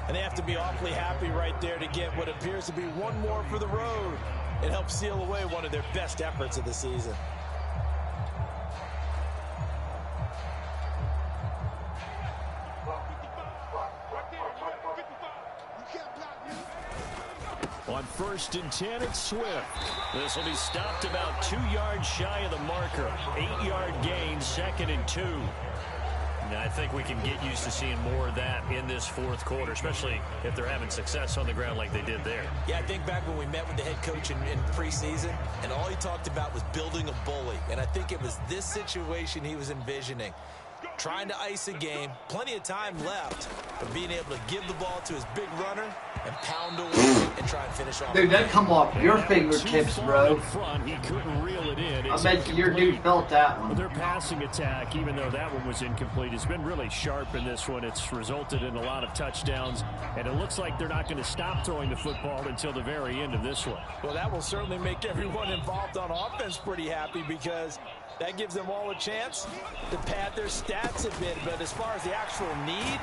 S4: And they have to be awfully happy right there to get what appears to be one more for the road. It helps seal away one of their best efforts of the season.
S7: On 1st and 10, it's Swift. This will be stopped about 2 yards shy of the marker. 8-yard gain, 2nd and 2. And I think we can get used to seeing more of that in this 4th quarter, especially if they're having success on the ground like they did there.
S4: Yeah, I think back when we met with the head coach in preseason, and all he talked about was building a bully. And I think it was this situation he was envisioning. Trying to ice a game, plenty of time left, but being able to give the ball to his big runner and pound away and try and finish off.
S2: Dude, that come off your fingertips, bro.
S7: Front, he couldn't reel it in.
S2: I bet your dude felt that one.
S7: Their passing attack, even though that one was incomplete, has been really sharp in this one. It's resulted in a lot of touchdowns, and it looks like they're not going to stop throwing the football until the very end of this one.
S8: Well, that will certainly make everyone involved on offense pretty happy because that gives them all a chance to pad their stats a bit. But as far as the actual need,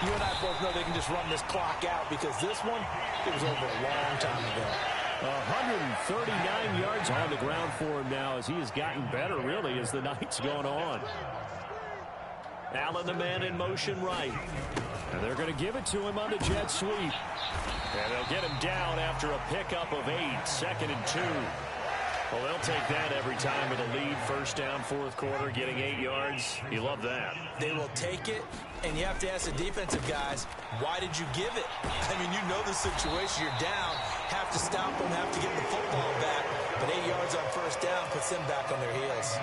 S8: you and I both know they can just run this clock out because this one, it was over a long time ago.
S7: 139 yards on the ground for him now as he has gotten better, really, as the night's gone on. Allen, the man in motion right. And they're going to give it to him on the jet sweep. And they'll get him down after a pickup of 8, 2nd and 2. Well, they'll take that every time with a lead. First down, fourth quarter, getting 8 yards. You love that.
S4: They will take it, and you have to ask the defensive guys, why did you give it? I mean, you know the situation. You're down, have to stop them, have to get the football back. But 8 yards on first down puts them back on their heels.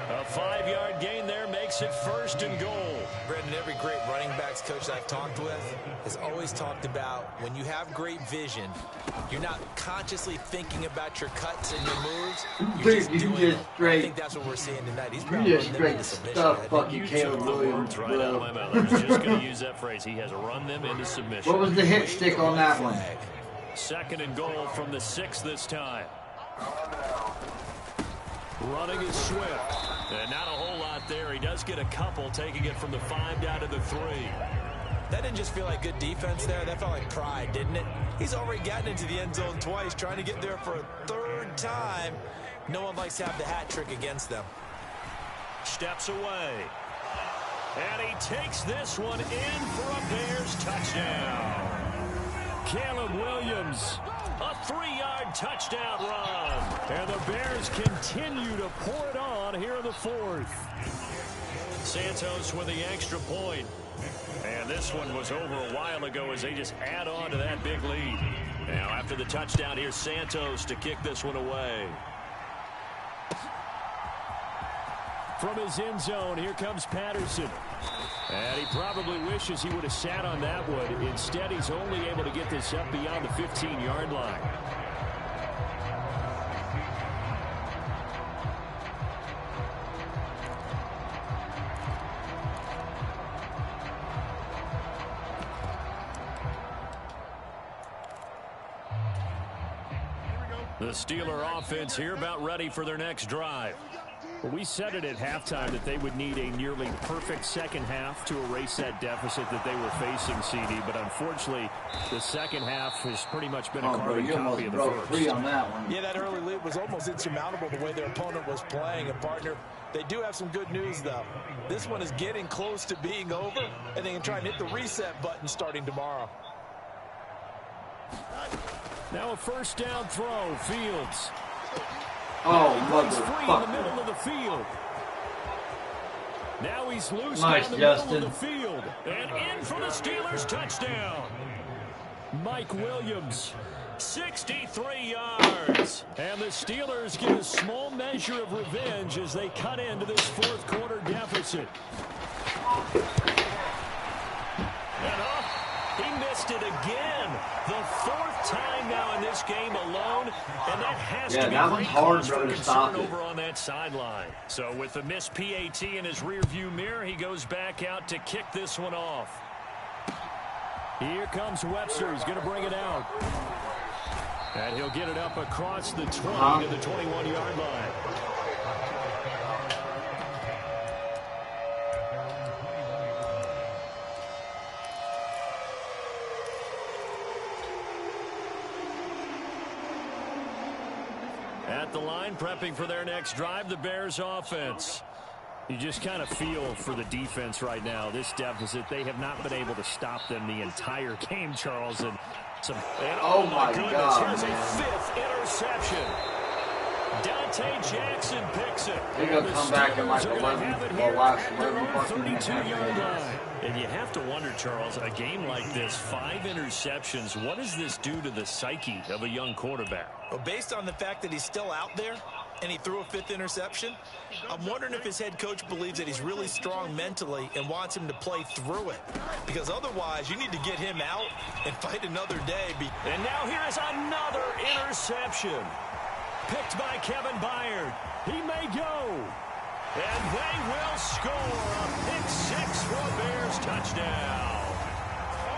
S1: A 5-yard gain there makes it 1st and goal.
S4: Brendan, every great running backs coach I've talked with has always talked about when you have great vision, you're not consciously thinking about your cuts and your moves. You're just doing it. I think that's what we're seeing tonight. He's probably
S2: just straight stuff fucking Caleb Williams,
S1: right out of my mouth. I was just going to use that phrase. He has run them into submission.
S2: What was the hit stick on that one?
S1: 2nd and goal from the 6 this time. Running is Swift. And not a whole lot there. He does get a couple, taking it from the 5 down to the 3.
S4: That didn't just feel like good defense there. That felt like pride, didn't it? He's already gotten into the end zone twice, trying to get there for a 3rd time. No one likes to have the hat trick against them.
S1: Steps away. And he takes this one in for a Bears touchdown. Caleb Williams, a 3-yard touchdown run. And the Bears continue to pour it on here in the 4th. Santos with the extra point. And this one was over a while ago as they just add on to that big lead. Now after the touchdown, here's Santos to kick this one away. From his end zone, here comes Patterson. And he probably wishes he would have sat on that one. Instead, he's only able to get this up beyond the 15-yard line. The Steeler offense here about ready for their next drive. Well, we said it at halftime that they would need a nearly perfect second half to erase that deficit that they were facing, CD. But unfortunately, the second half has pretty much been a carbon copy of the first.
S2: Free on that one.
S8: Yeah, that early lead was almost insurmountable the way their opponent was playing. And, partner, they do have some good news, though. This one is getting close to being over, and they can try and hit the reset button starting tomorrow.
S7: Now a first down throw. Fields.
S2: Oh,
S7: free in the middle of the field. Now he's loose
S2: nice,
S7: down the
S2: Justin.
S7: middle of the field. And in for the Steelers touchdown. Mike Williams, 63 yards. And the Steelers get a small measure of revenge as they cut into this fourth quarter deficit. And he missed it again. The 4th time now in this game alone, and that has to be
S2: that one's hard,
S7: for
S2: brother, to stop it.
S7: over on that sideline. So with the missed PAT in his rearview mirror, he goes back out to kick this one off. Here comes Webster. He's going to bring it out. And he'll get it up across the 20 to the 21-yard line. At the line, prepping for their next drive, the Bears offense. You just kind of feel for the defense right now. This deficit, they have not been able to stop them the entire game, Charles. And
S2: oh my
S7: goodness,
S2: God,
S7: here's
S2: man.
S7: a 5th interception. Dante Jackson picks it.
S2: They're going to come back in like 11, last 11 fucking
S7: 32-yard line. And you have to wonder, Charles, a game like this, 5 interceptions, what does this do to the psyche of a young quarterback?
S4: Well, based on the fact that he's still out there and he threw a 5th interception, I'm wondering if his head coach believes that he's really strong mentally and wants him to play through it. Because otherwise, you need to get him out and fight another day.
S7: And now here is another interception. Picked by Kevin Byard. He may go. And they will score a pick 6 for a Bears touchdown.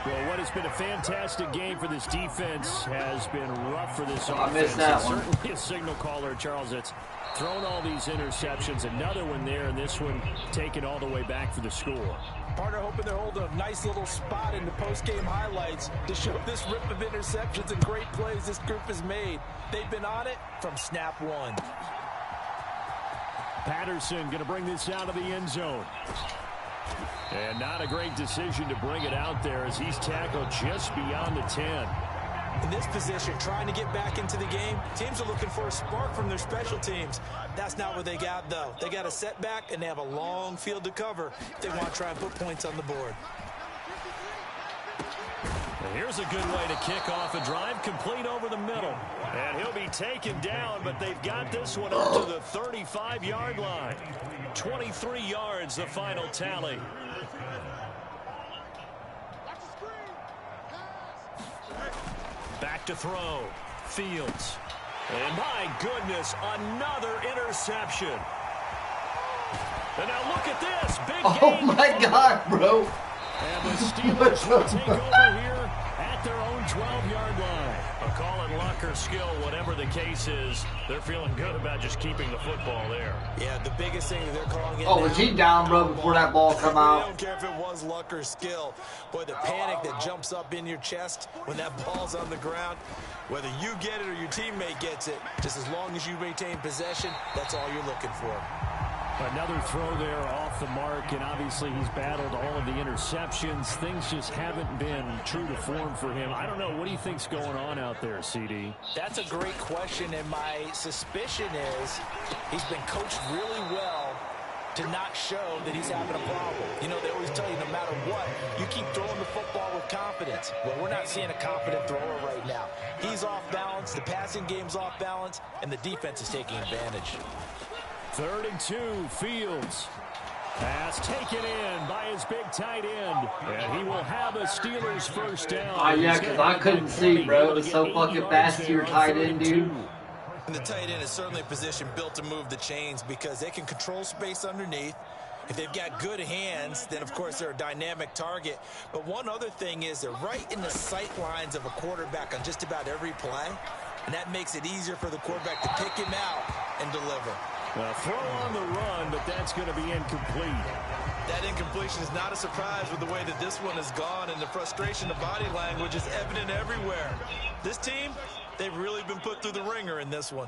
S7: Well, what has been a fantastic game for this defense has been rough for this offense.
S2: I missed that one.
S7: Certainly a signal caller, Charles, that's thrown all these interceptions. Another one there, and this one taken all the way back for the score.
S8: Partner hoping they're holding a nice little spot in the post-game highlights to show this rip of interceptions and great plays this group has made. They've been on it from snap one.
S7: Patterson going to bring this out of the end zone. And not a great decision to bring it out there as he's tackled just beyond the 10.
S8: In this position, trying to get back into the game, teams are looking for a spark from their special teams. That's not what they got, though. They got a setback, and they have a long field to cover if they want to try and put points on the board.
S1: And here's a good way to kick off a drive, complete over the middle. And he'll be taken down, but they've got this one up to the 35-yard line. 23 yards, the final tally. Back to throw. Fields. And my goodness, another interception. And now look at this. Big
S2: Oh my God, bro.
S1: And the Steelers will take over here at their own 12-yard line. A call it luck or skill, whatever the case is, they're feeling good about just keeping the football there.
S8: Yeah, the biggest thing that they're calling it.
S2: Oh, was he down, bro, before that ball come
S8: I
S2: out?
S8: don't care if it was luck or skill. Boy, the panic that jumps up in your chest when that ball's on the ground, whether you get it or your teammate gets it, just as long as you maintain possession, that's all you're looking for.
S7: Another throw there off the mark, and obviously he's battled all of the interceptions. Things just haven't been true to form for him. I don't know. What do you think's going on out there, CD?
S8: That's a great question, and my suspicion is he's been coached really well to not show that he's having a problem. You know, they always tell you no matter what, you keep throwing the football with confidence. Well, we're not seeing a confident thrower right now. He's off balance, the passing game's off balance, and the defense is taking advantage.
S7: 3rd and 2, Fields. Pass taken in by his big tight end. And he will have a Steelers first down.
S2: Yeah, because I couldn't see, bro. It was so fucking fast to your tight end, dude.
S8: And the tight end is certainly a position built to move the chains because they can control space underneath. If they've got good hands, then, of course, they're a dynamic target. But one other thing is they're right in the sight lines of a quarterback on just about every play. And that makes it easier for the quarterback to pick him out and deliver.
S7: A throw on the run, but that's going to be incomplete.
S8: That incompletion is not a surprise with the way that this one has gone, and the frustration of body language is evident everywhere. This team, they've really been put through the ringer in this one.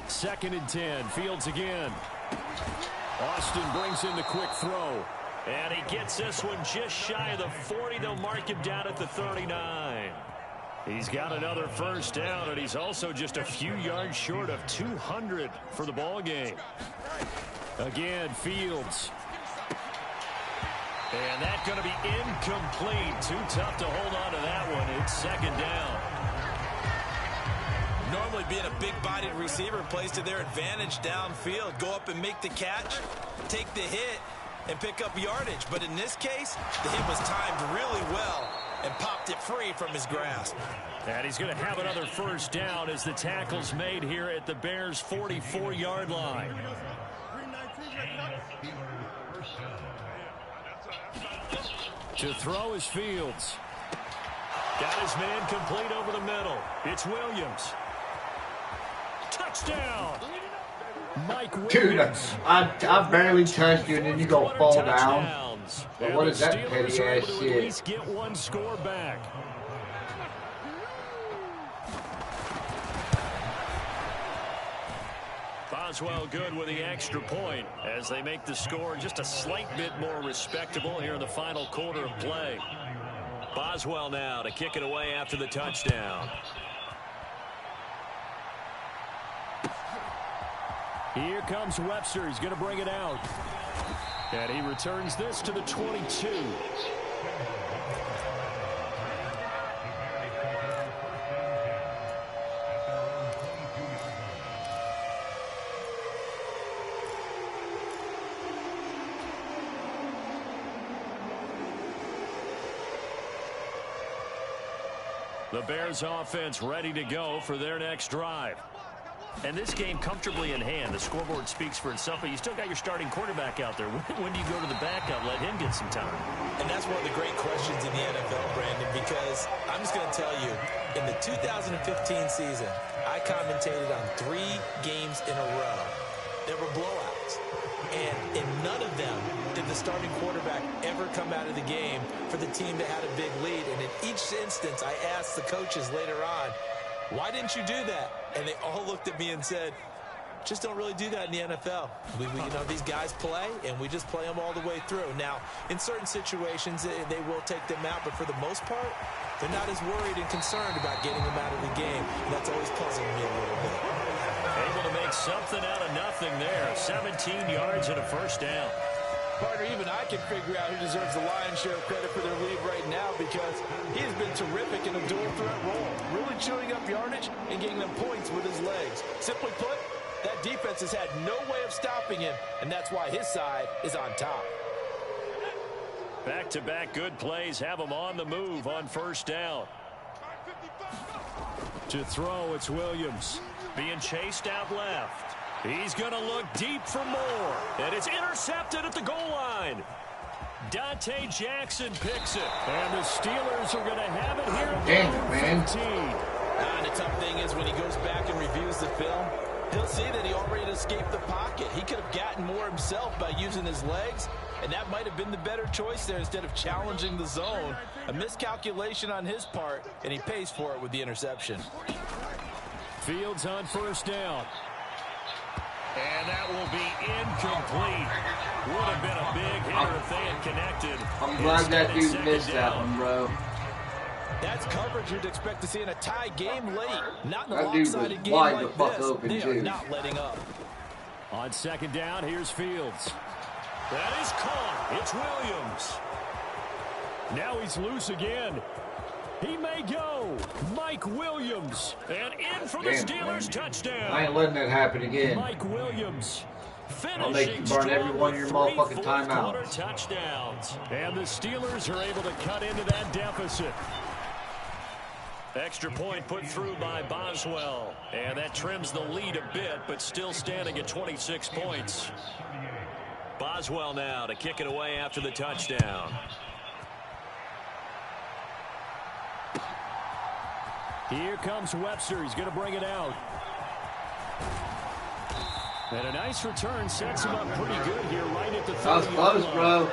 S7: 2nd and 10, Fields again. Austin brings in the quick throw.
S1: And he gets this one just shy of the 40. They'll mark him down at the 39. He's got another first down, and he's also just a few yards short of 200 for the ball game.
S7: Again, Fields.
S1: And that's going to be incomplete. Too tough to hold on to that one. It's 2nd down.
S8: Normally being a big-bodied receiver plays to their advantage downfield. Go up and make the catch, take the hit, and pick up yardage. But in this case, the hit was timed really well and popped it free from his grasp.
S1: And he's going to have another first down as the tackle's made here at the Bears' 44-yard line.
S7: To throw is Fields.
S1: Got his man complete over the middle. It's Williams. Touchdown!
S7: Mike
S2: Dude,
S7: Williams.
S2: I barely touched you, and then you go fall down.
S1: Touchdowns.
S2: But
S1: And
S2: what
S1: the
S2: is that
S1: Steelers
S2: petty
S1: are
S2: ass
S1: able to
S2: shit?
S1: at least get one score back. Boswell good with the extra point as they make the score just a slight bit more respectable here in the final quarter of play. Boswell now to kick it away after the touchdown.
S7: Here comes Webster. He's going to bring it out. And he returns this to the 22.
S1: The Bears offense ready to go for their next drive. And this game comfortably in hand. The scoreboard speaks for itself, but you still got your starting quarterback out there. When do you go to the backup, let him get some time?
S4: And that's one of the great questions in the NFL, Brandon, because I'm just going to tell you, in the 2015 season, I commentated on 3 games in a row. There were blowouts. And in none of them did the starting quarterback ever come out of the game for the team that had a big lead. And in each instance, I asked the coaches later on, why didn't you do that? And they all looked at me and said, just don't really do that in the NFL. You know, these guys play, and we just play them all the way through. Now, in certain situations, they will take them out, but for the most part, they're not as worried and concerned about getting them out of the game. And that's always puzzling me a little bit.
S1: Able to make something out of nothing there. 17 yards and a first down.
S8: Partner, even I can figure out who deserves the lion's share of credit for their lead right now because he has been terrific in a dual threat role, really chewing up yardage and getting them points with his legs. Simply put, that defense has had no way of stopping him, and that's why his side is on top.
S1: Back-to-back good plays have him on the move on first down.
S7: To throw, it's Williams.
S1: Being chased out left. He's going to look deep for more. And it's intercepted at the goal line. Dante Jackson picks it.
S7: And the Steelers are going to have it here at
S2: Damn,
S7: the
S2: man.
S7: 15.
S8: And the tough thing is when he goes back and reviews the film, he'll see that he already escaped the pocket. He could have gotten more himself by using his legs, and that might have been the better choice there instead of challenging the zone. A miscalculation on his part, and he pays for it with the interception.
S7: Fields on first down.
S1: And that will be incomplete. Would have been a big hitter if they had connected.
S2: I'm glad that dude missed that one, bro.
S8: That's coverage you'd expect to see in a tie game late. Not in a
S2: That dude was
S8: lopsided game
S2: wide
S8: like
S2: the fuck
S8: this.
S2: open,
S8: They
S2: too.
S8: are not letting up.
S7: On second down, here's Fields.
S1: That is caught. It's Williams.
S7: Now he's loose again. He may go. Mike Williams.
S1: And in for the
S2: Damn,
S1: Steelers
S2: man.
S1: touchdown.
S2: I ain't letting that happen again.
S7: Mike Williams.
S2: I'll make you burn every one of your motherfucking timeouts.
S1: Touchdowns.
S7: And the Steelers are able to cut into that deficit.
S1: Extra point put through by Boswell. And that trims the lead a bit, but still standing at 26 points. Boswell now to kick it away after the touchdown.
S7: Here comes Webster. He's going to bring it out. And a nice return sets him up pretty good here right at the 30-yard line.
S2: That was close, bro.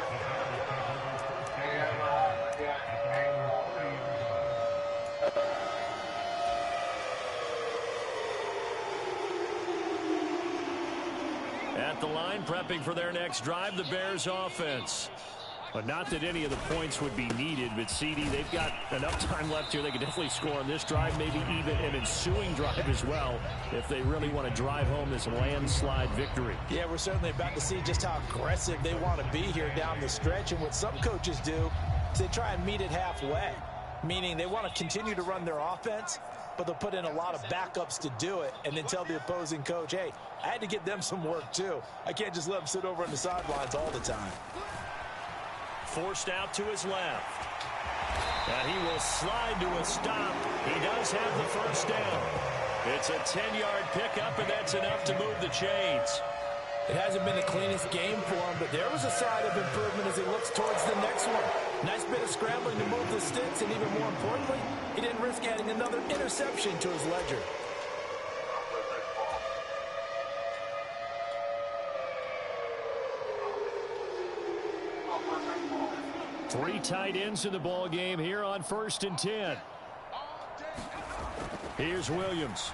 S1: At the line, prepping for their next drive, the Bears offense.
S7: But not that any of the points would be needed, but CD, they've got enough time left here. They could definitely score on this drive, maybe even an ensuing drive as well, if they really want to drive home this landslide victory.
S8: Yeah, we're certainly about to see just how aggressive they want to be here down the stretch. And what some coaches do is they try and meet it halfway, meaning they want to continue to run their offense, but they'll put in a lot of backups to do it and then tell the opposing coach, hey, I had to get them some work too. I can't just let them sit over on the sidelines all the time.
S1: Forced out to his left. And he will slide to a stop. He does have the first down. It's a 10-yard pickup, and that's enough to move the chains.
S8: It hasn't been the cleanest game for him, but there was a sign of improvement as he looks towards the next one. Nice bit of scrambling to move the sticks, and even more importantly, he didn't risk adding another interception to his ledger.
S7: Three tight ends in the ball game here on 1st and 10. Here's Williams.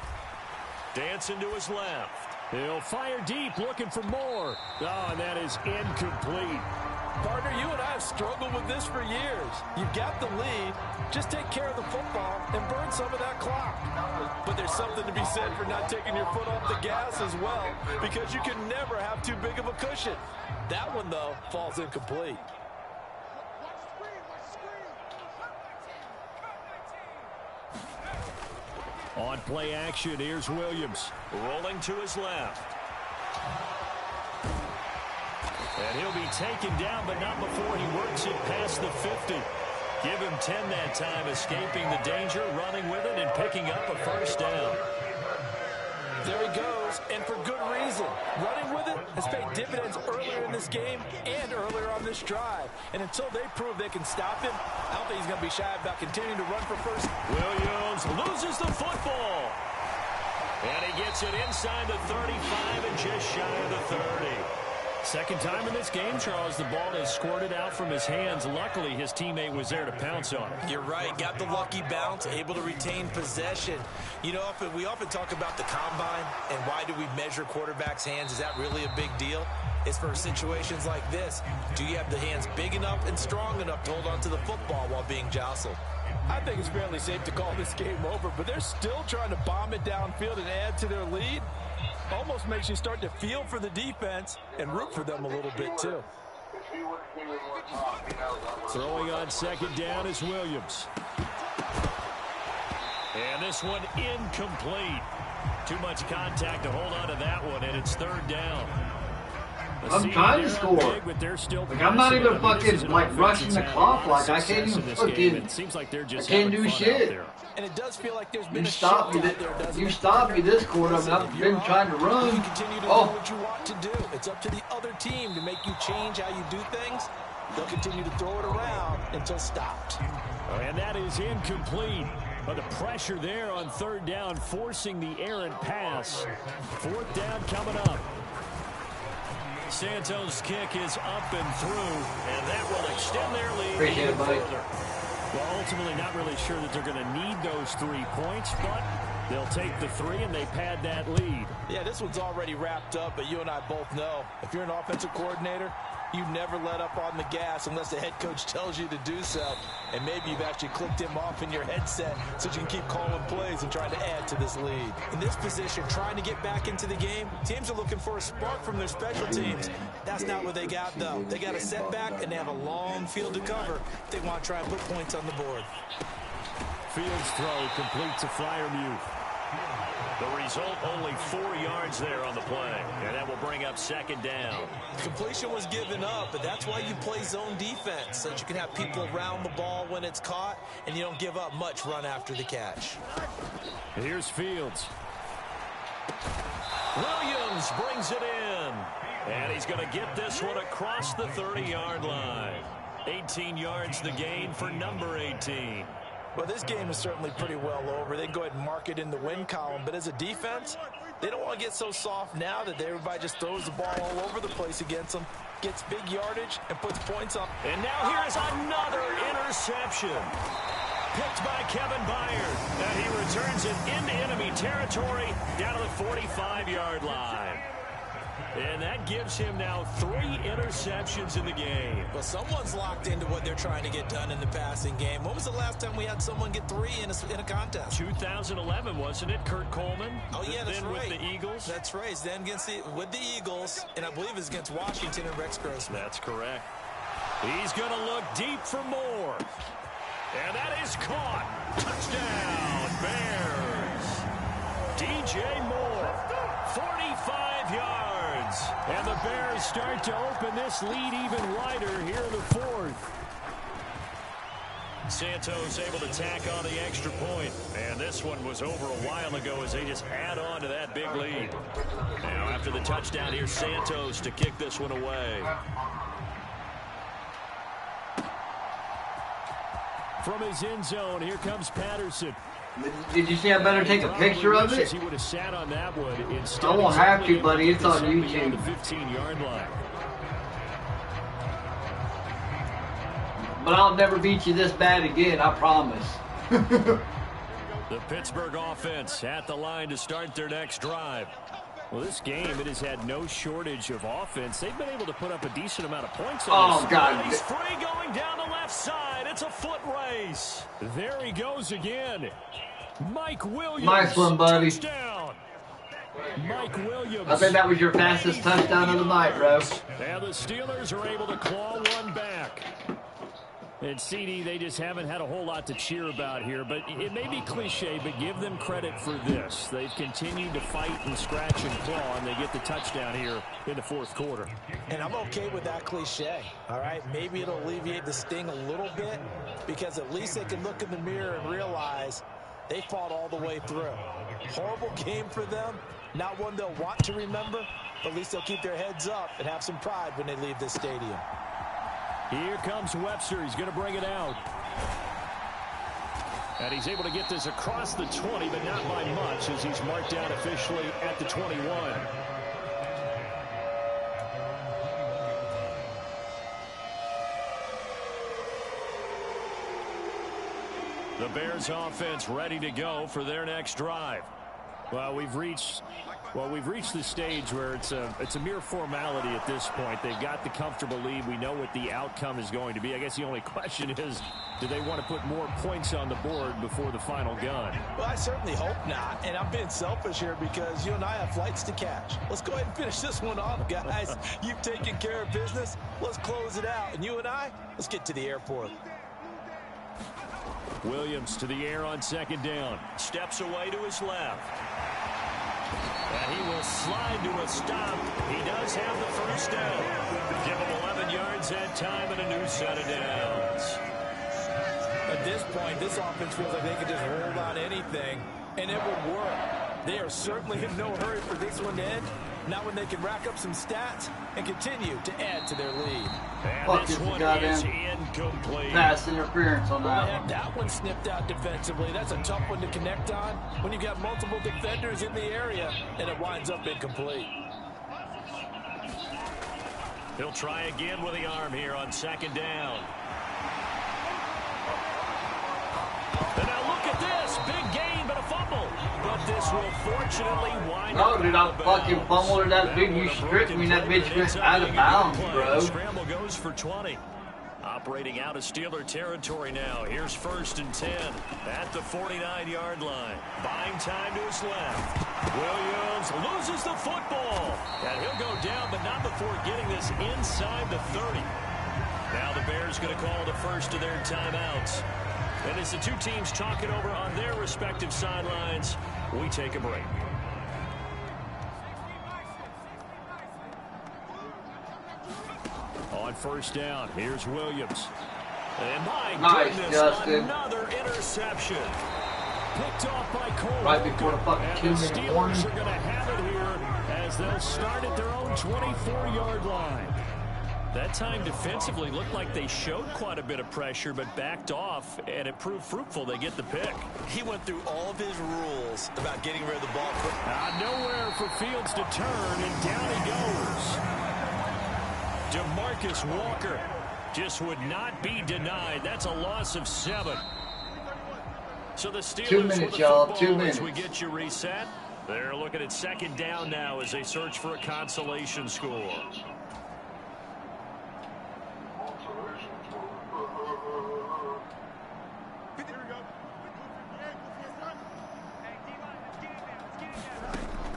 S1: Dancing to his left.
S7: He'll fire deep, looking for more. Oh, and that is incomplete.
S8: Partner, you and I have struggled with this for years. You've got the lead. Just take care of the football and burn some of that clock. But there's something to be said for not taking your foot off the gas as well, because you can never have too big of a cushion. That one, though, falls incomplete.
S7: On play action, here's Williams.
S1: Rolling to his left. And he'll be taken down, but not before he works it past the 50. Give him 10 that time, escaping the danger, running with it, and picking up a first down.
S8: There he goes. season. Running with it has paid dividends earlier in this game and earlier on this drive. And until they prove they can stop him, I don't think he's going to be shy about continuing to run for first.
S1: Williams loses the football. And he gets it inside the 35 and just shy of the 30.
S7: Second time in this game, Charles, the ball has squirted out from his hands. Luckily, his teammate was there to pounce on it.
S4: You're right. Got the lucky bounce, able to retain possession. You know, we often talk about the combine and why do we measure quarterbacks' hands. Is that really a big deal? It's for situations like this. Do you have the hands big enough and strong enough to hold on to the football while being jostled?
S8: I think it's fairly safe to call this game over, but they're still trying to bomb it downfield and add to their lead. Almost makes you start to feel for the defense and root for them a little bit, too.
S7: Throwing on second down is Williams.
S1: And this one incomplete. Too much contact to hold on to that one, and it's third down.
S2: I'm trying to score. Like, I'm not even fucking, like, rushing the clock. Like, I can't even fucking, I can't do shit.
S8: And it does feel like there's been
S2: You stopped me this quarter. I mean, I've been trying to run.
S8: You continue to do what you want to do. It's up to the other team to make you change how you do things. They'll continue to throw it around until stopped.
S7: And that is incomplete. But the pressure there on third down, forcing the errant pass. Fourth down coming up.
S1: Santos' kick is up and through, and that will extend their lead.
S2: Appreciate it, buddy.
S7: Well, ultimately not really sure that they're going to need those 3 points, but they'll take the 3 and they pad that lead.
S8: Yeah, this one's already wrapped up, but you and I both know if you're an offensive coordinator, you never let up on the gas unless the head coach tells you to do so. And maybe you've actually clicked him off in your headset so you can keep calling plays and trying to add to this lead. In this position, trying to get back into the game, teams are looking for a spark from their special teams. That's not what they got, though. They got a setback, and they have a long field to cover if they want to try and put points on the board.
S7: Fields throw complete to Freiermuth.
S1: The result, only 4 yards there on the play. And that will bring up second down.
S4: Completion was given up, but that's why you play zone defense, so that you can have people around the ball when it's caught, and you don't give up much run after the catch.
S7: And here's Fields.
S1: Williams brings it in. And he's going to get this one across the 30-yard line. 18 yards the gain for number 18.
S8: Well, this game is certainly pretty well over. They can go ahead and mark it in the win column. But as a defense, they don't want to get so soft now that everybody just throws the ball all over the place against them, gets big yardage, and puts points on.
S1: And now here's another interception. Picked by Kevin Byard. And he returns it into enemy territory down to the 45-yard line. And that gives him now 3 interceptions in the game.
S4: Well, someone's locked into what they're trying to get done in the passing game. When was the last time we had someone get 3 in a contest?
S1: 2011, wasn't it? Kurt Coleman.
S4: Oh, yeah, that's right.
S1: With the Eagles.
S4: That's right. Then with the Eagles, and I believe it's against Washington and Rex Grossman.
S1: That's correct. He's going to look deep for more. And that is caught. Touchdown, Bears. DJ Moore, 45 yards.
S7: And the Bears start to open this lead even wider here in the fourth.
S1: Santos able to tack on the extra point. And this one was over a while ago as they just add on to that big lead. Now after the touchdown, here's Santos to kick this one away.
S7: From his end zone, here comes Patterson.
S2: Did you see I better take a picture of it?
S7: He would have sat on that one. Instead,
S2: I won't have to, buddy. It's on YouTube.
S7: The 15-yard line.
S2: But I'll never beat you this bad again, I promise.
S1: The Pittsburgh offense at the line to start their next drive.
S7: Well, this game, it has had no shortage of offense. They've been able to put up a decent amount of points on this.
S2: God.
S1: He's free going down the left side. It's a foot race.
S7: There he goes again. Mike Williams.
S2: Nice one, buddy.
S7: Touchdown. Mike Williams.
S2: I think that was your fastest touchdown of the night, bro.
S7: And the Steelers are able to claw one back. And CD, they just haven't had a whole lot to cheer about here. But it may be cliche, but give them credit for this. They've continued to fight and scratch and claw, and they get the touchdown here in the fourth quarter.
S8: And I'm okay with that cliche, all right? Maybe it'll alleviate the sting a little bit because at least they can look in the mirror and realize they fought all the way through. Horrible game for them, not one they'll want to remember,
S4: but at least they'll keep their heads up and have some pride when they leave this stadium.
S7: Here comes Webster. He's going to bring it out. And he's able to get this across the 20, but not by much, as he's marked down officially at the 21. The Bears offense ready to go for their next drive. Well, we've reached the stage where it's a mere formality at this point. They've got the comfortable lead. We know what the outcome is going to be. I guess the only question is, do they want to put more points on the board before the final gun?
S4: Well, I certainly hope not, and I'm being selfish here because you and I have flights to catch. Let's go ahead and finish this one off, guys. You've taken care of business. Let's close it out, and you and I, let's get to the airport.
S7: Williams to the air on second down.
S1: Steps away to his left. And he will slide to a stop. He does have the first down. Give him 11 yards that time and a new set of downs.
S4: At this point, this offense feels like they could just roll on anything, and it would work. They are certainly in no hurry for this one to end. Not when they can rack up some stats and continue to add to their lead.
S1: And this one is incomplete.
S2: Pass interference on
S4: Well,
S2: that
S4: they
S2: one.
S4: have that one snipped out defensively. That's a tough one to connect on when you've got multiple defenders in the area, and it winds up incomplete.
S1: He'll try again with the arm here on second down. And now look at this. Big gain, but a fumble. But this will fortunately wind up.
S2: No, dude, I fucking fumbled that dude. You stripped me, that bitch went out of bounds, bro.
S1: Scramble goes for 20. Operating out of Steeler territory now. Here's 1st and 10 at the 49-yard line. Buying time to his left. Williams loses the football. And he'll go down, but not before getting this inside the 30. Now the Bears going to call the first of their timeouts. And as the two teams talk it over on their respective sidelines, we take a break. On first down, here's Williams. And my goodness,
S2: Justin.
S1: Another interception. Picked off by Cole.
S2: Right before the fucking
S1: and
S2: 2
S1: the
S2: minute
S1: Steelers
S2: warning.
S1: are going to have it here as they'll start at their own 24-yard line. That time defensively looked like they showed quite a bit of pressure, but backed off, and it proved fruitful. They get the pick.
S4: He went through all of his rules about getting rid of the ball.
S7: Nowhere for Fields to turn, and down he goes.
S1: DeMarcus Walker just would not be denied. That's a loss of 7. So the Steelers
S2: 2 minutes,
S1: with the
S2: y'all.
S1: football
S2: 2 minutes.
S1: as we get you reset. They're looking at second down now as they search for a consolation score.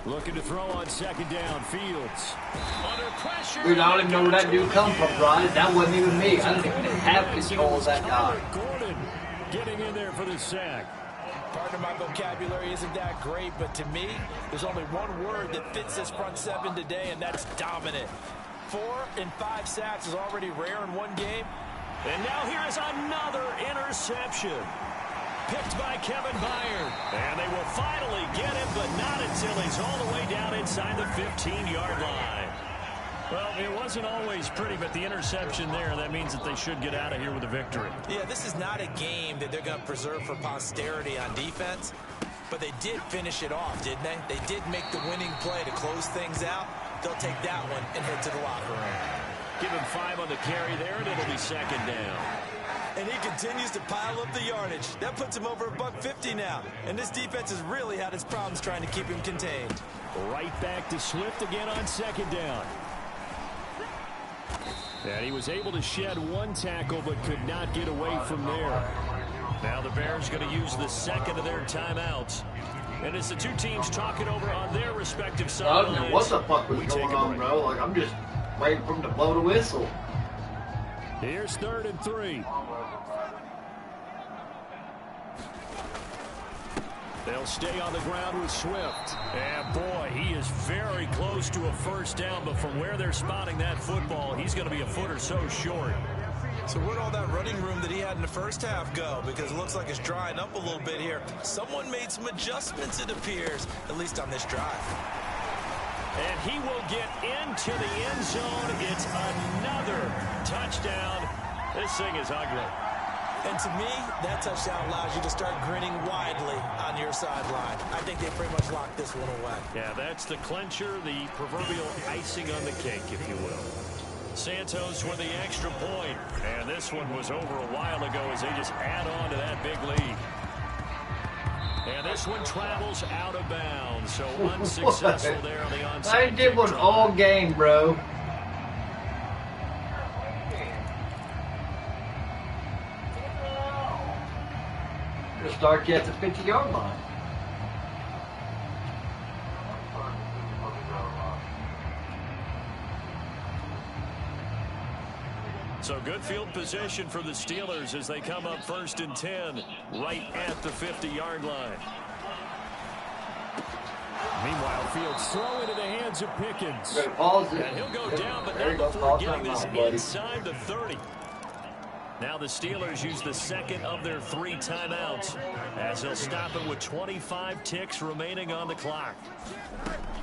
S7: Looking to throw on second down. Fields.
S1: Under pressure.
S2: Dude, I don't even know where that dude come from, Brian. That wasn't even me. I didn't even have control of that guy.
S7: Gordon getting in there for the sack.
S4: Pardon my vocabulary isn't that great, but to me, there's only one word that fits this front seven today, and that's dominant. 4 and 5 sacks is already rare in one game.
S1: And now here is another interception. Picked by Kevin Byard. And they will finally get him, but not until he's all the way down inside the 15-yard line. Well, it wasn't always pretty, but the interception there, that means that they should get out of here with a victory.
S4: Yeah, this is not a game that they're going to preserve for posterity on defense, but they did finish it off, didn't they? They did make the winning play to close things out. They'll take that one and head to the locker room.
S1: Give him 5 on the carry there, and it'll be second down.
S4: And he continues to pile up the yardage. That puts him over $150 now. And this defense has really had its problems trying to keep him contained.
S7: Right back to Swift again on second down. And he was able to shed 1 tackle, but could not get away from there.
S1: Now the Bears going to use the second of their timeouts. And as the two teams talk it over on their respective
S2: I don't
S1: sidelines,
S2: know what the fuck was
S1: we take
S2: going
S1: a
S2: on,
S1: break.
S2: bro. Like, I'm just waiting for him to blow the whistle.
S7: Here's 3rd and 3. They'll stay on the ground with Swift.
S1: And boy, he is very close to a first down, but from where they're spotting that football, he's going to be a foot or so short.
S4: So where'd all that running room that he had in the first half go? Because it looks like it's drying up a little bit here. Someone made some adjustments, it appears, at least on this drive.
S1: And he will get into the end zone. It's another touchdown. This thing is ugly.
S4: And to me, that touchdown allows you to start grinning widely on your sideline. I think they pretty much locked this one away.
S1: Yeah, that's the clincher, the proverbial icing on the cake, if you will. Santos with the extra point. And this one was over a while ago as they just add on to that big lead. And this one travels out of bounds, so unsuccessful there on the onside.
S2: I did one all game, bro. Gonna start you at the 50-yard line.
S1: So good field position for the Steelers as they come up 1st and 10 right at the 50-yard line.
S7: Meanwhile, Fields throw into the hands of Pickens.
S1: And he'll go down, but not before getting this inside the 30. Now the Steelers use the second of their 3 timeouts as they'll stop it with 25 ticks remaining on the clock.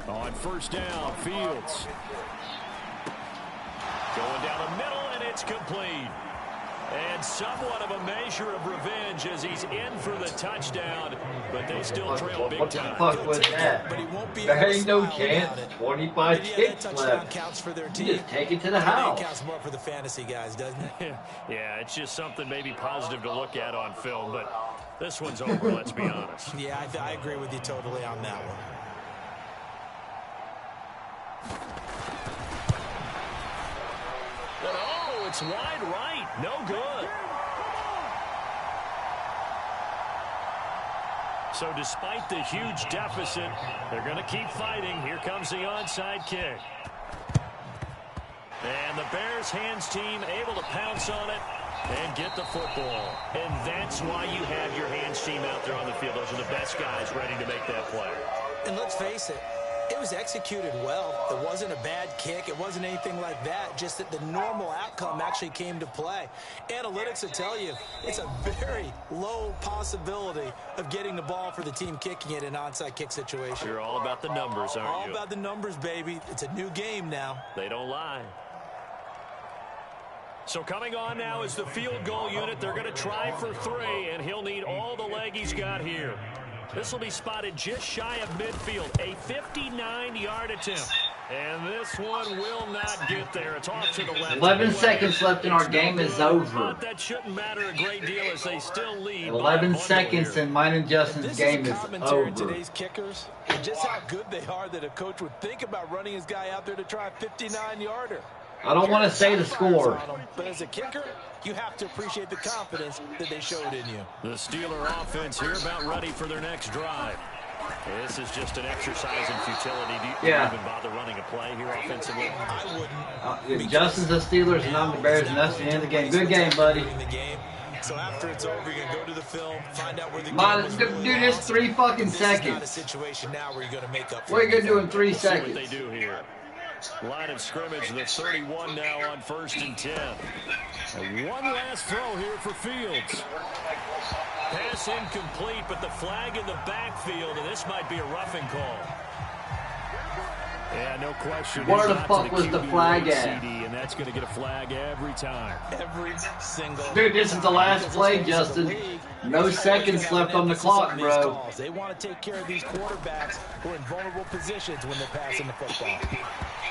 S7: On 1st down, Fields.
S1: Going down the middle, and it's complete. And somewhat of a measure of revenge as he's in for the touchdown, but they still trail big time.
S2: What the fuck was that? There ain't no chance. 25 ticks left. You just take it to the house.
S4: It counts more for the fantasy guys, doesn't it?
S1: Yeah, it's just something maybe positive to look at on film, but this one's over, let's be honest.
S4: Yeah, I agree with you totally on that one.
S1: And oh, it's wide right. No good. So despite the huge deficit, they're going to keep fighting. Here comes the onside kick. And the Bears hands team able to pounce on it and get the football. And that's why you have your hands team out there on the field. Those are the best guys ready to make that play.
S4: And let's face it, it was executed well. It wasn't a bad kick. It wasn't anything like that. Just that the normal outcome actually came to play. Analytics will tell you it's a very low possibility of getting the ball for the team kicking it in an onside kick situation.
S1: You're all about the numbers, aren't you?
S4: All about the numbers, baby. It's a new game now.
S1: They don't lie. So coming on now is the field goal unit. They're going to try for 3, and he'll need all the leg he's got here. This will be spotted just shy of midfield. A 59-yard attempt. And this one will not get there. It's off to the left.
S2: 11 seconds left in our game is over.
S1: But that shouldn't matter a great deal as they still lead.
S2: 11 seconds and mine and Justin's game is over.
S4: In today's kickers, and just how good they are that a coach would think about running his guy out there to try a 59-yarder.
S2: I don't want to say the score.
S4: But as a kicker, you have to appreciate the confidence that they showed in you.
S1: The Steeler offense here about ready for their next drive. This is just an exercise in futility. Do you even bother running a play here offensively?
S4: I wouldn't.
S2: Justin's the Steelers and I'm the Bears, and that's the end of the game. Good game, buddy.
S4: So after it's over, you're going to go to the film, find out where the game was.
S2: Do this 3 fucking seconds.
S4: Not a situation now where you're going to make up for
S2: what are you going to do in 3 seconds?
S1: What they do here. Line of scrimmage, the 31 now on 1st and 10.
S7: And one last throw here for Fields.
S1: Pass incomplete, but the flag in the backfield, and this might be a roughing call.
S7: Yeah, no question.
S2: Where the fuck was the flag at?
S7: CD, and that's going to get a flag every time.
S4: Every single.
S2: Dude, this is the last play, Justin. No seconds left on the clock, bro.
S4: They want to take care of these quarterbacks who are in vulnerable positions when they're passing the football.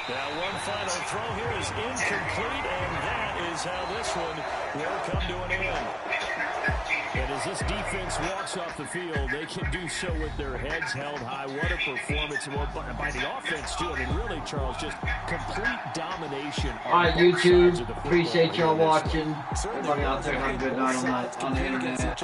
S1: Now one final throw here is incomplete, and that is how this one will come to an end.
S7: And as this defense walks off the field, they can do so with their heads held high. What a performance by the offense, too. I mean, really, Charles, just complete domination.
S2: All right, YouTube, appreciate y'all watching. Everybody out there have a good night on the internet.